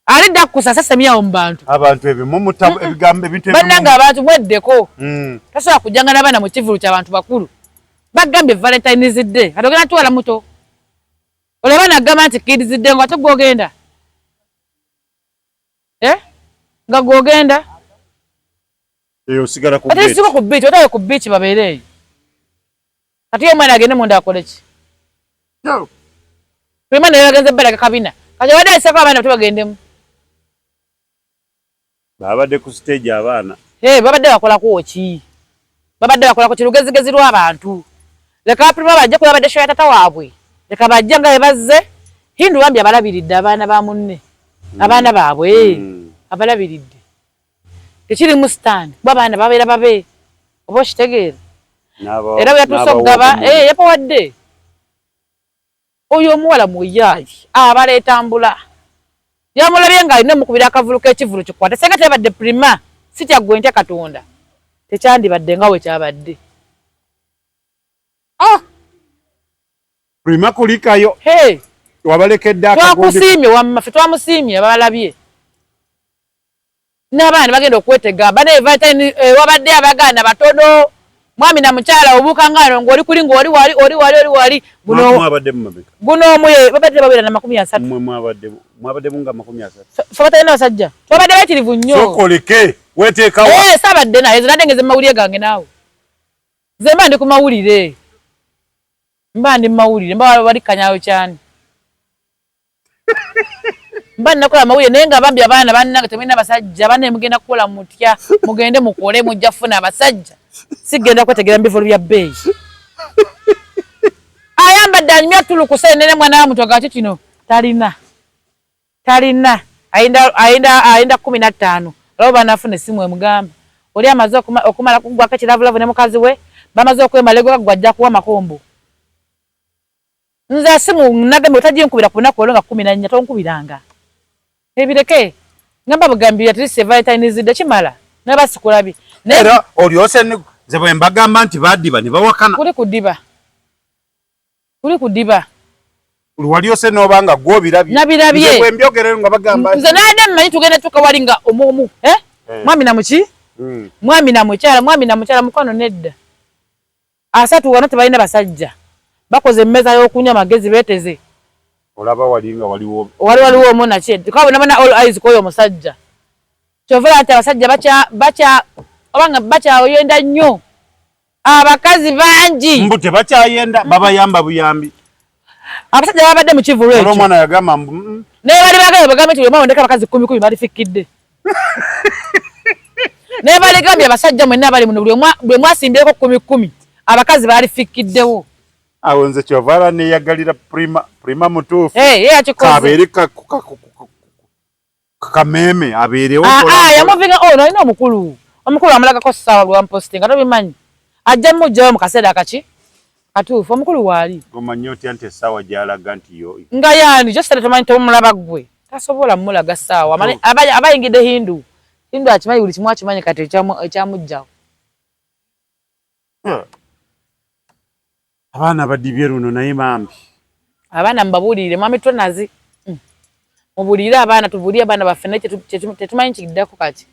alidda kukusa semyawo mu bantu abantu ebigambo ebintu bannange abantu mweddeko tasobola kujjanga n'abaana mu kivulu ky'abantu bakulu bagambye Valentine's Day ate ogenda tuwala muto olaba nagamba nti Kids Day nga ate gwogenda nga gogenda osigala ku beach ate siko ku beach otaye ku beach babere kati omwana agende munda akoleki prima ne yagenze balaga kabina kati wada isako abana tubagendemu babadde ku stage abaana babadde bakola ku ki babadde bakola ku kirugezigezi lw'abantu leka prima bajja ku babadde shoya tata waabwe leka bajja nga ebazze Hindu bambi abalabiridde abaana ba munne abaana baabwe abalabiridde tekiri mu stand babaana babeera babe oba okitegeera era byatusogaba yapawadde oyo omuwala muyaayi abaleetambula yamulabye nga alina mukubira akavulu k'ekivulu kikwata senga tebadde prima si kyaggwe ntya Katonda tekyandibadde nga we kyabadde prima kulikayo wabalekedde twakusiimye wamma ffe twamusiimye babalabye n'abaana bagenda okwetega bane valentine wabadde abagaana batono mwami na mukyala obuuka ngano ng'oli kuli ng'oli wali guno omuye babadde babera na 30 mwabadde munga 30 fe batalina basajja twabadde bayitirivu nnyo sokoleke weteekawa saabadde naye zinadengeze mu mawulire gange naawe nze mba ndi ku mawulire mba wali kanyayo kyani mba nakola mawulire naye nga bambi abaana bannange temulina basajja banne mugenda kukola mutya mugende mukole mujja kufuna abasajja sigenda kwetegera mu bivulu bya bbeeyi ayambadde anyumya tulukuse nene mwana wa mutoga ati kino talina ayinda 15 labo banafuna essimu emugamba oli amaze okumala kugwako ekiravulavu ne mukazi we bamaze okwemalego kagwajja kuwa makombo nze simu nagambe otajinkubira ku lunaku olwo nga 14 tonkubiranga ebireke ngamba bugambira ati Valentine zidde kimala nabasikulabi era olyose nze bwe mbagamba nti badiba ne bawakana kuli kudiba walyose n'obanga gw'obirabye nabirabye bwe mbyogere nga bagamba nze naade mmanyi tugenda tukawali nga omumu mwami na muki mwami na mukyala mukwano nedda asatu wano tebalina basajja bakoze emmeza y'okunywa amagezi beeteze olaba walinga waliwo omuna kye tukabona all eyes koyo omusajja kyovera nti abasajja obanga bakyayenda nnyo abakazi bangi mbu tebakyayenda babayamba buyambi abasajja babadde mu kivulu ekyo omwana yagamba naye bali bagambye bagambe nti bwemwa ndeka abakazi 10 balifikidde naye baligambye abasajja mwenna bali muno bwe mwasimbyeko 10 abakazi balifikiddewo awo nze kyovala neyagalira prima mutuufu kabeere kameme abeerewo yamuvinga olina omukulu amulagako ssaawa lwampostinga tobimanyi ajja mujjawo mu kaseera akaki katuufu omukulu waali omanyi otya nti essaawa gyalaga nti yo nga yaani kyositale tomanyi tomulaba gwe tasobola mulaga ssaawa abayingidde hindu akimanyi buli kimu akimanyi kati ekyamujjawo abaana badibye luno naye mambi abaana mbabuulire mwami tonazi mubuulire abaana tubuulire abaana baffe naye tetumanyi kiddako kati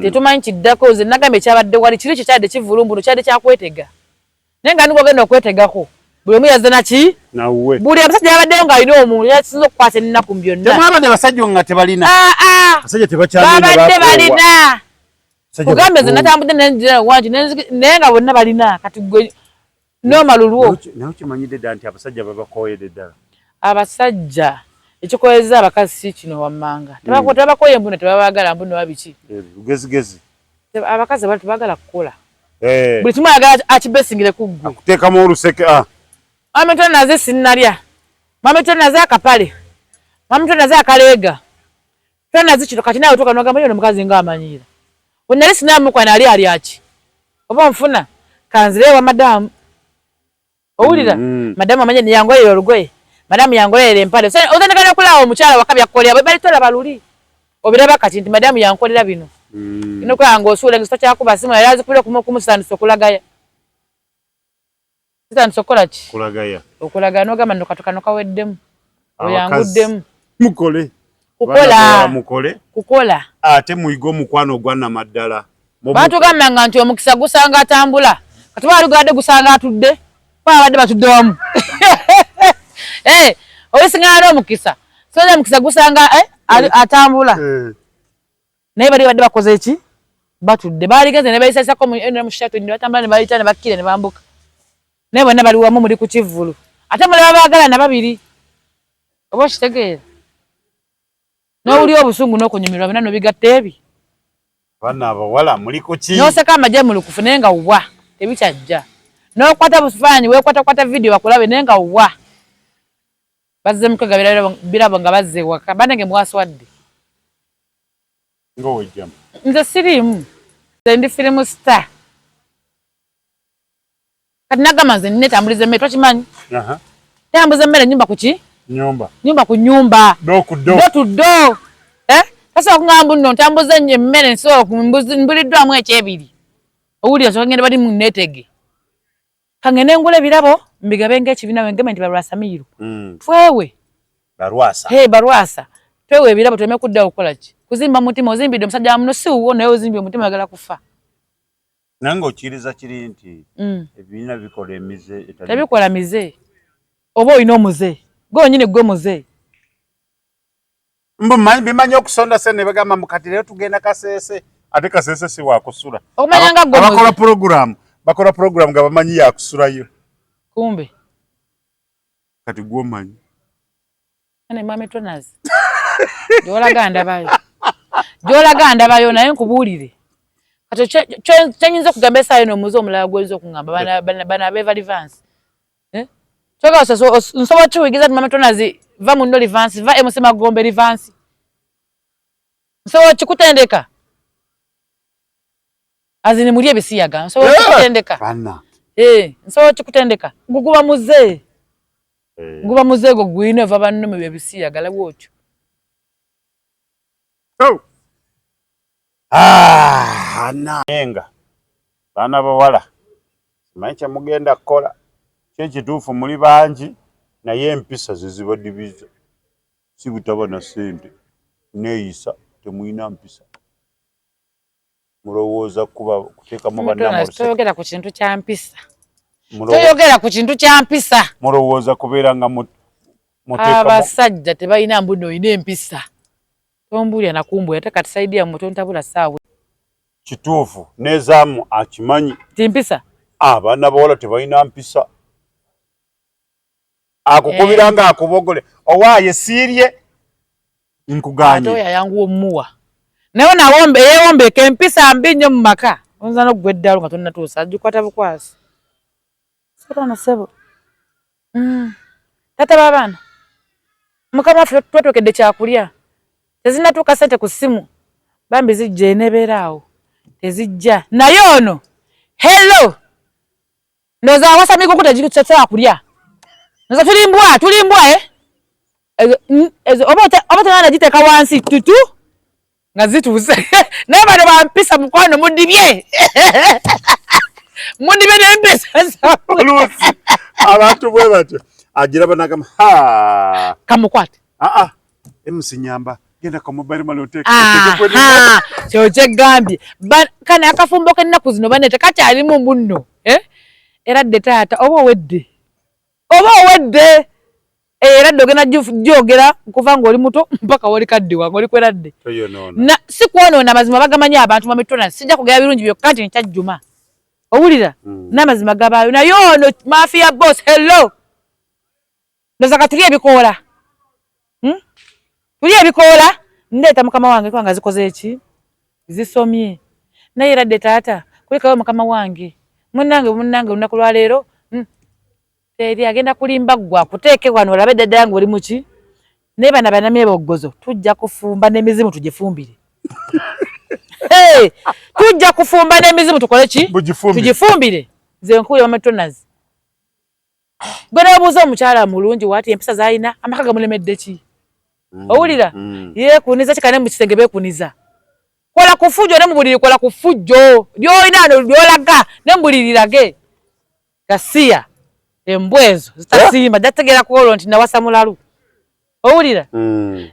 tetumanyi kiddako ze nagamba ekyabadde wali kiri kykyadde kivulumbuno kyadde kyakwetega naye nga ninga ogenda okwetegako buli omu yazze naki buli abasajja yabaddeyo ng'alina omuntu yasinza okukwasa ennaku mu byonna temwabadde basajja nga tebalina basajja babadde balina kugambe ze natambudde nenjira wangi naye nga bonna balina kati gwe n'omalulwo naye okimanyidde ddala nti abasajja babakooyedde ddala abasajja ekikoyeza abakazi si kino wammanga tebakoye mbuno tebabaagala mbuno wabiki lugezigezi abakazi bali tebaagala kukola buli kimu ayagala akibesingire ku ggwe akuteekamu oluseke mami tonaze sinnalya mami tonaze akapale mami tonaze akaleega tonaze kino kati nawe otuuka n'ogamba yo omukazi ng'amanyiira wenali sinamukwana ali aki oba nfuna kanzirewa madamu owulira madamu amanye niyangoyera olugoye madamu yangoyera empale otandikana okulaba omukyala wakabya kukolera bwe bali tolaba luli obiraba kati nti madamu yankolera bino inokulaba ng'osuula engisito kyakuba simu yali azikubira okumusandisa okulagaya sitandisa okukola ki okulagaya n'ogamba nokatoka kaweddemu oyanguddemu kukola ate muyiga omukwano ogwannamaddala batugambanga nti omukisa gusanga atambula kati baalugadde gusanga atudde babadde batudde wamu olisingana n'omukisa soja omukisa gusanga atambula naye bali badde bakoze eki batudde baligeze ne bayisasako mu shatu ne batambula ne bayita ne bakkira ne bambuka naye bonna bali wamu muli ku kivvulu ate muli babaagala na babiri oba okitegeera n'owuli obusungu n'okunyumirwa bina no bigatta ebi bana abawala muli ku ki n'oseka amagye mulukufu naye nga wa tebikyajja n'okwata busifaanyi weekwatakwata vidiyo bakulabe naye nga wa bazze mukwega birabo nga bazze ewaka banenge mwaswadde ng'owejjamu nze siriimu nze ndi firimu star kati nagamba nze netambuliza emmere twakimanyi tambuza emmere nyumba ku ki nyumba ku nyumba do to do sasa okungamba nno ntambuza emmere nsobola mbuliddwamu ekyebiri owulira nsoka ngende bali mu neetege kangende ngula ebirabo mbigabe ng'ekibiina wengeme nti Barwasa Miru twewe Barwasa twewe ebirabo tuleme kuddawo okukola ki kuzimba mutima ozimbidde omusajja wamuno si wuwo naye ozimbye omutima oyagala kufa nange okiriza kiri nti ebibiina bikola emize tebikola mize oba olina omuze gonyini gwe muze bimanyi okusonda se ne bagamba mukati leero tugenda Kasese ate Kasese si wakusula okumanyanga gwe bakola program nga bamanyi yakusulayo kumbe kati gwomanyi ane mami tonazi gyolaga ndabayo naye nkubuulire kati kyenyinza okugamba esaayo n'omuze omulala gwoyinza okungamba bana abeva Livansi kyoga nsobola kiwigiza ti mami tonazi va muno Livansi va MC Magombe Livansi nsobola kikutendeka azini muli ebisiyaga nsobola kikutendeka nsobola kikutendeka guguba muze guba muze go gwine va banno mu ebisiyaga lawo otyo nenga baana bawala simanyi kyemugenda kukola kyekituufu muli bangi naye empisa zizibadibiza si butaba na ssente neeyisa temulina mpisa mulowooza kuba kuteekamu bannamtoyogera ku kintu kya mpisa toyogera ku kintu kya mpisa mulowooza kubeera nga abasajja tebalina mbuno oyina empisa tombulya nakumbulya tekatisaidia mutontabula saawe kituufu nezaamu akimanyi timpisa abaana bawala tebalina mpisa akukubira nga akubogole owaaye siirye nkuganye ate yayanguwa omuwa naye nawombe yewombeka empisa mbi nnyo mu maka oyinza n'oggwa eddaalo nga tonnatuusa agikwata bukwasi sirana sebo tata b'abaana mukama waffe twetwokedde kyakulya tezinatuuka ssente ku ssimu bambi zijja enebeera awo tezijja naye ono hello ndowooza awasa migugu tegikutetewa kulya nza tulimbwa oba tena giteeka wansi tutu nga zituuse naye bano bampisa mukwano mudibye n'empisa oluusi abantu bwe batyo agiraba nagamba kamukwate emusinyamba genda ka mobile money kyeggambye kane akafumbo k'ennaku zino bane tekakyalimu munno era dde taata oba owedde era dde ogenda gyogera okuva ng'oli muto mpaka woli kadde wange oli kweradde si kwonoona mazima bagamanyi abantu mamitona sijja kugera birungi byokka nti nkyajjuma owulira n'amazima gabaayo naye ono mafia boss hello ndoza katuli ebikoola tuli ebikoola ndeeta mukama wange kubanga zikoze eki zisomye naye era dde taata kulekayo mukama wange munnange olunaku lwa leero teri agenda kulimba gwa kuteeke wano olabe dada yange oli muki naye bana banamye boggozo tujja kufumba n'emizimu tugifumbire tujja kufumba n'emizimu tukole ki tugifumbire nze nkuule mametonazi gwe nebuuza omukyala mulungi waati empisa zalina amaka gamulemedde ki owulira yeekuniza kikane mu kisenge beekuniza kola ku fujjo ne mu buliri kola ku fujjo lyolina ano lyolaga ne mu buliri lage gasiya embwezo zitasimba dategeera kuolo nti nawasa mulalu owulira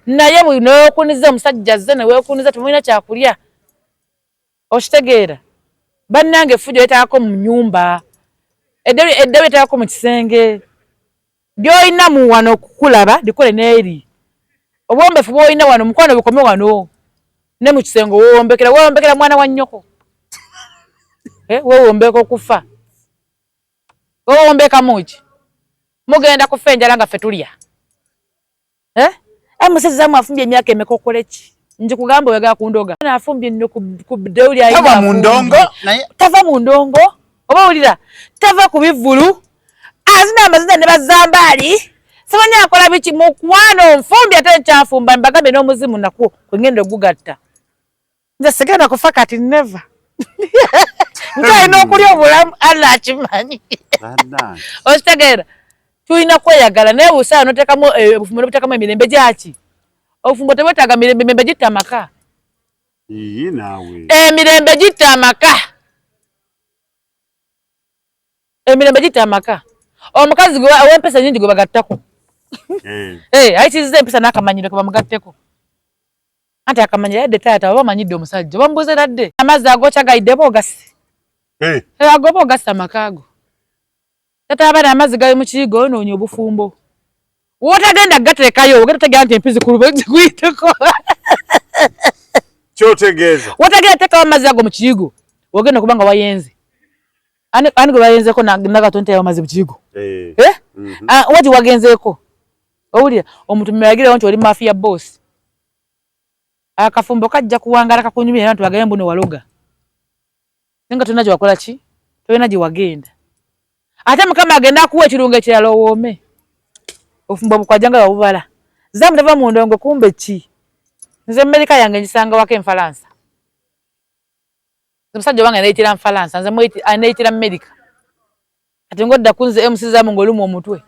naye bwinookuniza omusajja zze neweekuniza temulina kyakulya okitegeera bannange fujjo yetaako mu nyumba edderu yetaako mu kisenge lyolina mu wano okukulaba likole n'eri obwombe fu boyina wano mukwano bukome wano ne mu kisengo wombekera mwana wa nnyoko wowombeka okufa wowombeka muki mugenda kufa enjala nga ffe tulya musezi zamu afumbye emyaka emeka okoleki nje kugamba oyagala kundoga afumbye nno ku deuli ayi tava mu ndongo tava mu ndongo oba olira tava ku bivulu azina amazina ne bazambali samanya akola biki mukwano nfumbye ate nkyafumba mbagambe n'omuzimu nakwo kwengenda ogugatta nze sigenda kufa kati never nkyalina okulya obulamu Allah akimanyi okitegeera tulina kweyagala naye busaa noteekamu obufumbo nobuteekamu emirembe gyaki obufumbo tebwetaaga mirembe gitta amaka emirembe gitta amaka emirembe gitta amaka omukazi ow'empesa nyingi gwe bagattako ayitiriza empisa n'akamanyiro ke bamugatteko anti akamanyiro yadde taata oba amanyidde omusajja bamubuuze radde amazzi agokya gayidde boogasi ago boogasi amaka ago tata abaana amazzi gali mu kiyigo onoonya obufumbo wotagenda gateekayo ogenda tegera nti empizi kulube zikuyiteko kyotegeeza wotagenda teekawo amazzi ago mu kiyigo ogenda kubanga wayenze ani gwe bayenzeko nagatonteyo amazzi mu kiyigo wati wagenzeeko owulira omuntu mumeragirewo nti oli mafiya boss akafumbo kajja kuwangala kakunyumira abantu bagaye mbuno waloga nenga tolina gye wakola ki tolina gye wagenda ate mukama agenda akuwa ekirungo ekirala owoome obufumbo bukwajanga babubala zamu tava mu ndongo kumbe ki nze Amerika yange ngisanga wako enfalansa omusajja wange anayitira nfalansa nze anayitira Amerika ati ngodda kunze MC zamu ng'olumu omutwe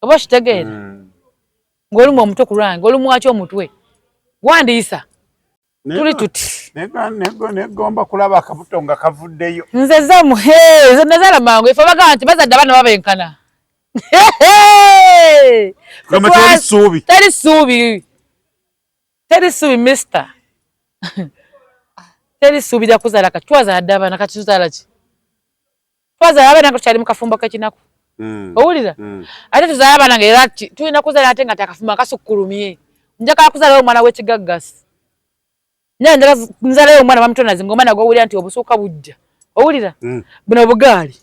oba kitegeera ng'olumu omutwe ku lwange olumu waki omutwe wandiisa tuli tuti negomba kulaba akabuto nga kavuddeyo nze zamu nze nazaala mangu ife bagamba nti bazadde abaana babenkana teri ssuubi mister teri ssuubi lya kuzaala kati twazaaladde abaana kati tuzaala ki twazaala abaana nga tukyali mu kafumbo k'ekinaku owulira ate tuzaala abaana nga era tulina kuzaala ate nga takafumbo kasukkulumye njagala kuzaalayo omwana w'ekigaggasi naye njagala nzaalayo omwana bamutonazi ng'omwana gw'owulira nti obusuuka bujja owulira buno obugaali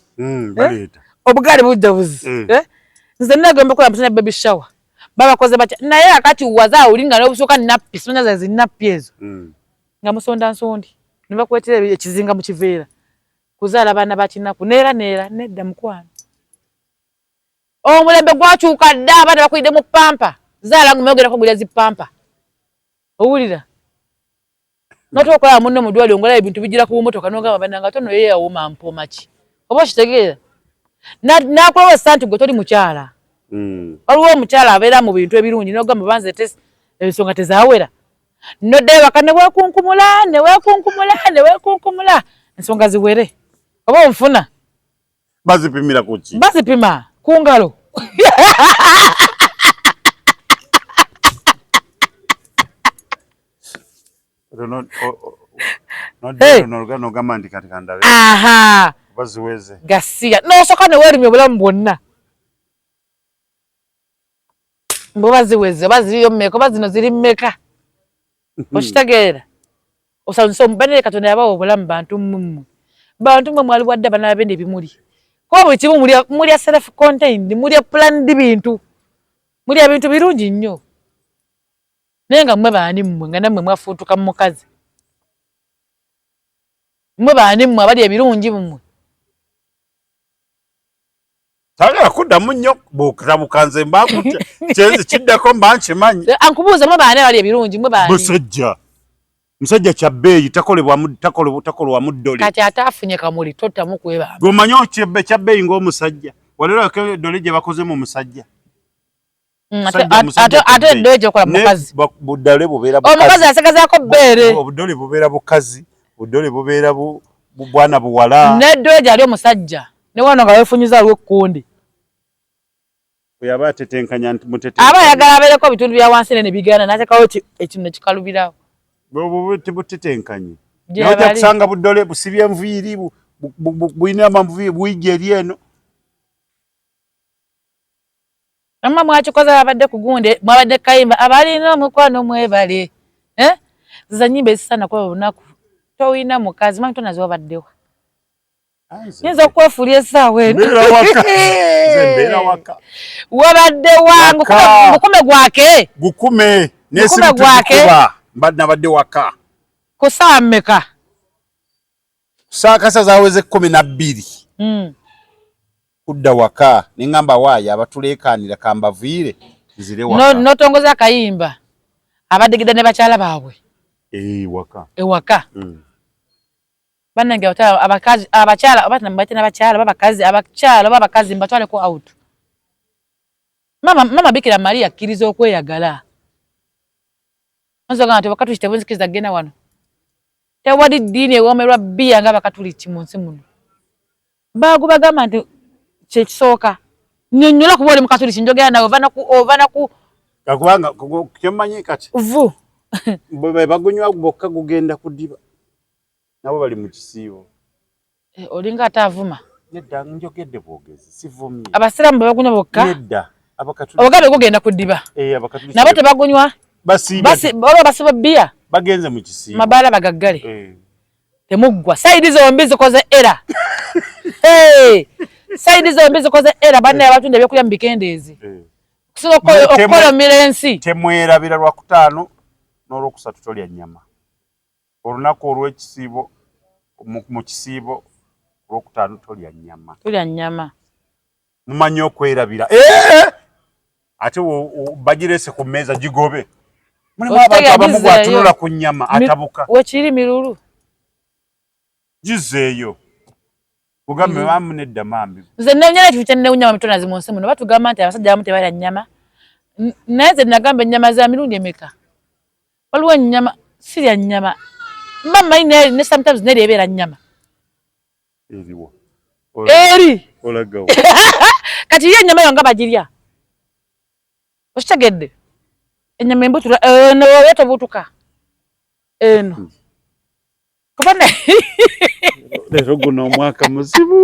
obugaali bujja buzi nze nagomba okukola mutona baby shower babakoze batya naye akati waza olinga n'obusuuka nappi sonya zazi nappi ezo nga musonda nsondi ne bakwetera ekizinga mu kiveera kuzaala abaana bakinaku neera nedda mukwano omulembe gwakyuka dda abaana bakulidde mu pampa zaala ngumeyogera kugulya zipampa owulira notokola munno mudwali ongola ebintu bijira ku motoka nogamba bananga tono yeye awuma mpoma ki oba kitegeera nakulowa santi gwe toli mukyala waliwo omukyala abeera mu bintu ebirungi nogamba banze ebisonga tezaawera noddayo waka newekunkumula ensonga ziwere oba onfuna bazipimira kuki bazipima ku ngalo gasiya nosooka neweerumya obulamu bwonna mboba ziweze oba ziriyo mmeka oba zino ziri mmeka okitegeera osalunsa omubanire Katonda yabawa obulamu bantu mmwe mwali wadde abaana babende ebimuli kuba buli kimu mulya self contained mulya planned bintu mulya bintu birungi nnyo naye nga mmwe baani mmwe nga nammwe mwafuutuka mu mukazi mmwe baani mmwe abali ebirungi mmwe tagala kuddamu nnyo bwokirabuka nze mbakutya kyenzi kiddako mba nkimanyi ankubuuza mmwe baani abali ebirungi mmwe baani musajja kyabbeeyi takolwamu ddole kati ate afunye kamuli tottamu kwebamba gwomanyi kyabbeeyi ng'omusajja walirako eddole gye bakozemu omusajja ate eddole gyekola mukazi buddole bubeera omukazi asegazaako bbeere obuddole bubeera bukazi buddole bubeera bwana buwala n'eddole gyali omusajja ne wano nga weefunyiza lw'ekkundi yaba atetenkanya nti aba ayagala abeereko ebitundu bya wansi ne bigaana n'ateekawo ekintu ne kikalubirawo butetenkanye ojja kusanga buddole busibye enviiri bulina amanviiri buyijja eri eno Mama mwachikoza abadde kugunde mwabadde kayimba abalina mukwano mwebale za nyimbe sana kwa unaku toina mukazi manyi tonazo baddewa Nyenza okwefulia essaawa Mbera waka wabadde wangu gukume gwake gukume nesimu tukuba mbadde nabadde waka ku ssaawa mmeka saakasa zaweze 12 kudda waka ningamba waayo abatuleekaanira kambaviire nzire waka notongoza akayimba abaddigida ne bakyala baabwe waka ewaka bannange abakazi abakyala abatina n'abakyala babakazi mbatwaleko out mama Bikira Maria akkiriza okweyagala nzoga nti bakatuliki tebunzikiza gena wano tewali ddiini ewoomerwa bbiya nga bakatuliki mu nsi muno bagamba nti kyekisooka nnyonnyola kuba oli mukatuliki njogera nawe ova naku kakubanga kyemmanyi kati vu bwe bagunywa bokka gugenda kudiba nabo bali mu kisiibo olinga ataavuma nedda njogedde bwogezi sivumye abasiraamu bwe bagunywa bokka nedda abagabe gugenda kudiba abakatuliki nabo tebagunywa basiba bbiya bagenze mu kisiibo mabaala bagaggale temuggwa sayidi zombi zikoze era sayidi zombi zikoze era banne abatunda ebyokulya mu bikendeezi okukola mirensi temwerabira lwakutaano n'olwokusatu tolya nnyama olunaku olw'ekisiibo mu kisiibo olwokutaano tolya nnyama mumanyi okwerabira ate bagirese ku mmeeza gigobe mulimu abantu abamu gwatunula ku nnyama atabuka wekiri mirulu gizeeyo kugambe bamu nedda mambi nze nenyala ekintu kyennewunyama mitonazi mu nsi muno batugamba nti abasajja abamu tebalya nnyama naye nze nagamba ennyama za mirundi emeka waliwo ennyama sirya nnyama mba mmanyi ne sometimes neri ebeera nnyama eri kati ye ennyama eyo nga bagirya okitegedde ennyama embutula eno oyo tobutuka eno kubana leero guno omwaka muzibu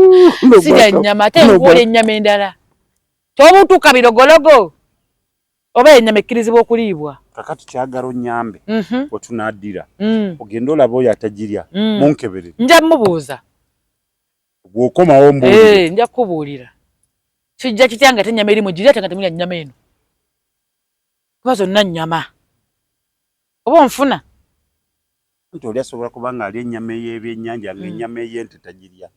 sirya nnyama ate nkuwola ennyama endala tobutuka birogologo oba ennyama ekkirizibwa okuliibwa kakati kyagala onyambe wetunaddira ogenda olaba oyo atagirya munkebere nja mubuuza bw'okomawo mbuulire nja kubuulira kijja kitya nga ate ennyama eri mugirya ate nga temulya nnyama eno kuba zonna nnyama oba onfuna nti oli asobola kuba nga alya ennyama ey'ebyennyanja ng'ennyama ey'ente tagirya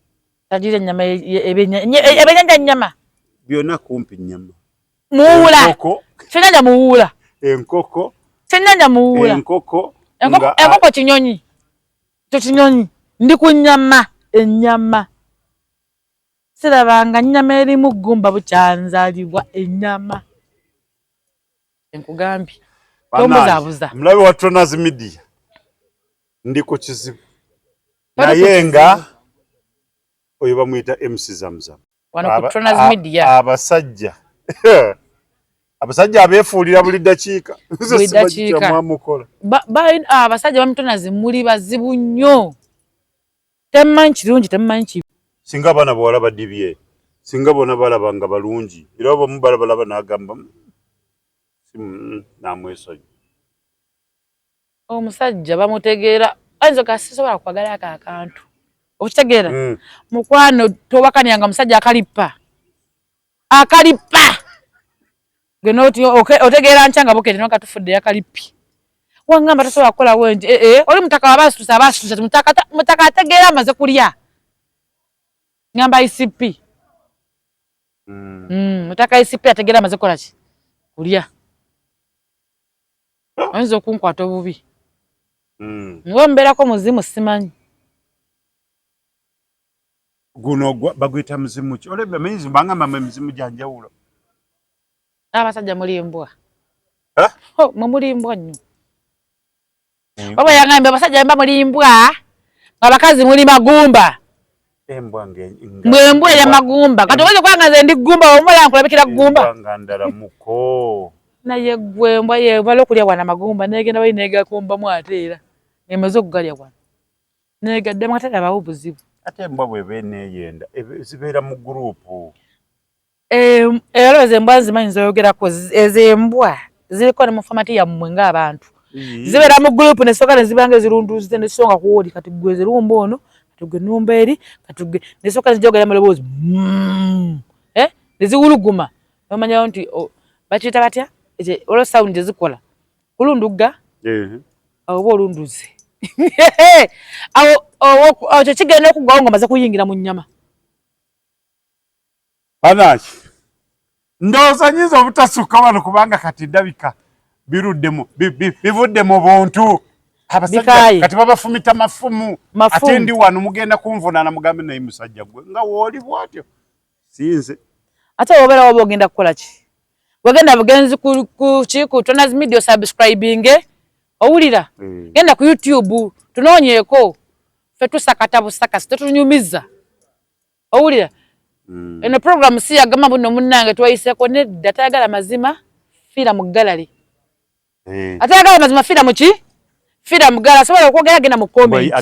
tagirya ennyama ebyennyanja nnyama byonna kumpi nnyama muwuula kyennyanja muwuula enkoko kyennyanja muwuula enkoko kinyonyi kyo kinyonyi ndi ku nnyama ennyama sirabanga nnyama erimu ggumba bukyanzaalibwa ennyama enkugambye tomuzaabuza mulabe wa Tronas Media ndi ku kizibu naye nga oyo bamuyita MC Zamzam wano ku Tronas Media abasajja abeefuulira buli ddakiika abasajja bamutonazi muli bazibu nnyo temmanyi kirungi temmanyi kibi singa abaana bawala badibye singa bona balaba nga balungi era bamu balabalaba n'agamba namwesonyi omusajja bamutegeera ayinza kasisobola kwagala akantu okitegeera mukwano towakanyanga musajja akalipa genoti otegeera nchanga bokete noka tufudde yakalipi wangamba tasobola kukola wenje oli mutaka abasitusa mutaka ategeera amaze kulya ngamba ICP mutaka ICP ategeera amaze kukola ki kulya ayinza okunkwata obubi niwe mbeerako muzimu simanyi guno bagwita muzimu ki olebe amenyizi bangamba mizimu janjawulo abasajja mulimbwa mumulimbwa nnyo oba yangambye abasajja mba mulimbwa abakazi muli magumba mbwembwa ya magumba kati owaze kwanga nze ndi gumba omula nkulabikira gumba ngandala muko naye gwembwa ye balo kulya wana magumba negenda bali nega kumba mwateera emaze okugalya wana negadde mwatera bawo buzibu ate mbwa bwe bene yenda zibeera mu group Era embwa zimanyi zoyogerako ezembwa ziriko ne mu format ya mmwe ng'abantu. Zibeera mu group ne soka ne zibanga zirunduzi ne songa kuwoli kati gwe zirumba ono kati gwe numba eri kati gwe ne soka zijogera mu loboozi ne ziwuluguma bamanya nti bakiyita batya olwo sound ezikola kulunduga oba olunduzi awo kyekigenda okugwawo nga maze kuyingira mu nnyama. Anaki ndowooza nyinza obutasukka wano kubanga kati ndabika biruddemu bivudde mu buntu abasajja kati babafumita mafumu ate ndi wano mugenda kunvunaana mugambe naye musajja gwe nga wooli bwatyo sinze ate wobeera waba ogenda kukola ki wagenda bugenzi ku Tonaz Media subscribing owulira genda ku YouTube tunoonyeeko ffe tusakata busakasi tetunyumiza owulira eno program si yagamba buno munnange twayiseeko nedda tayagala mazima fiira mu gallery atayagala mazima fiira mu ki fiira mu gallery sobola okwogera agenda mu comment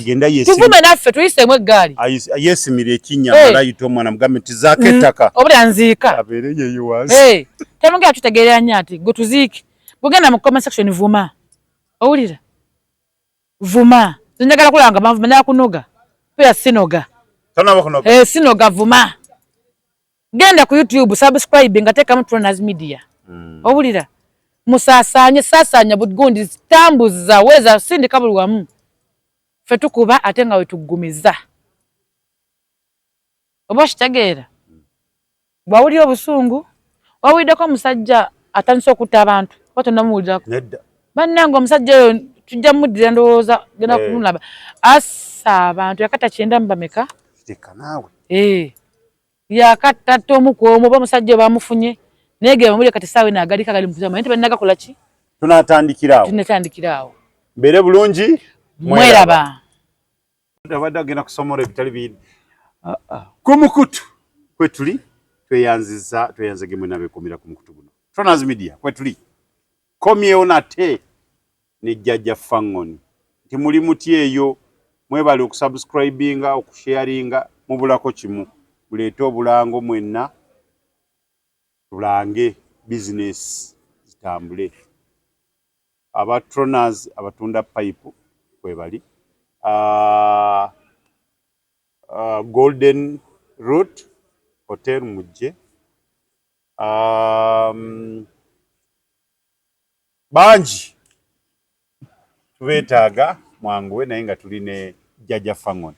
tuvume naffe tuyiseemu eggaali yesimira ekinnya alayita omwana mugambe nti zaako ettaka obulya nziika abeere yeyo wansi temugera tutegeeranya ati gwe tuziike bwegenda mu comment section vuma owulira vuma zinjagala kulanga banvuma njagala kunoga pera sinoga sinoga vuma genda ku YouTube subscribe nga teekamu Tonaz Media owulira musaasanya bugundi tambuza weza sindika buli wamu ffe tukuba ate nga wetugumiza oba kitegeera bwawulira obusungu wawuliddeko omusajja atandise okutta abantu oba tonnamuwulirako bannange omusajja oyo tujja muddira ndowooza genda kumulaba assa abantu yakata 9 mbameka yakatta omu ku omu oba omusajja bamufunye naye ge bamuli kati saawe naagalika gali mukuzama naye tebalinaga ki tunatandikiraawo mbeere bulungi mweraba abadde agenda kusomera ebitali bindi ku mukutu kwe tuli tweyanzege mwe nabeekumira ku mukutu guno Tonaz Media kwe tuli komyewo nate ne jjajja Fangoni nti muli muti eyo mwebale okusubscribinga okusharinga mubulako kimu buleete obulango mwenna tulange business zitambule aba Tonaz abatunda pipe kwebali Golden Route Hotel mujje banji tubeetaaga mwanguwe naye nga tuli ne jjajja Fangoni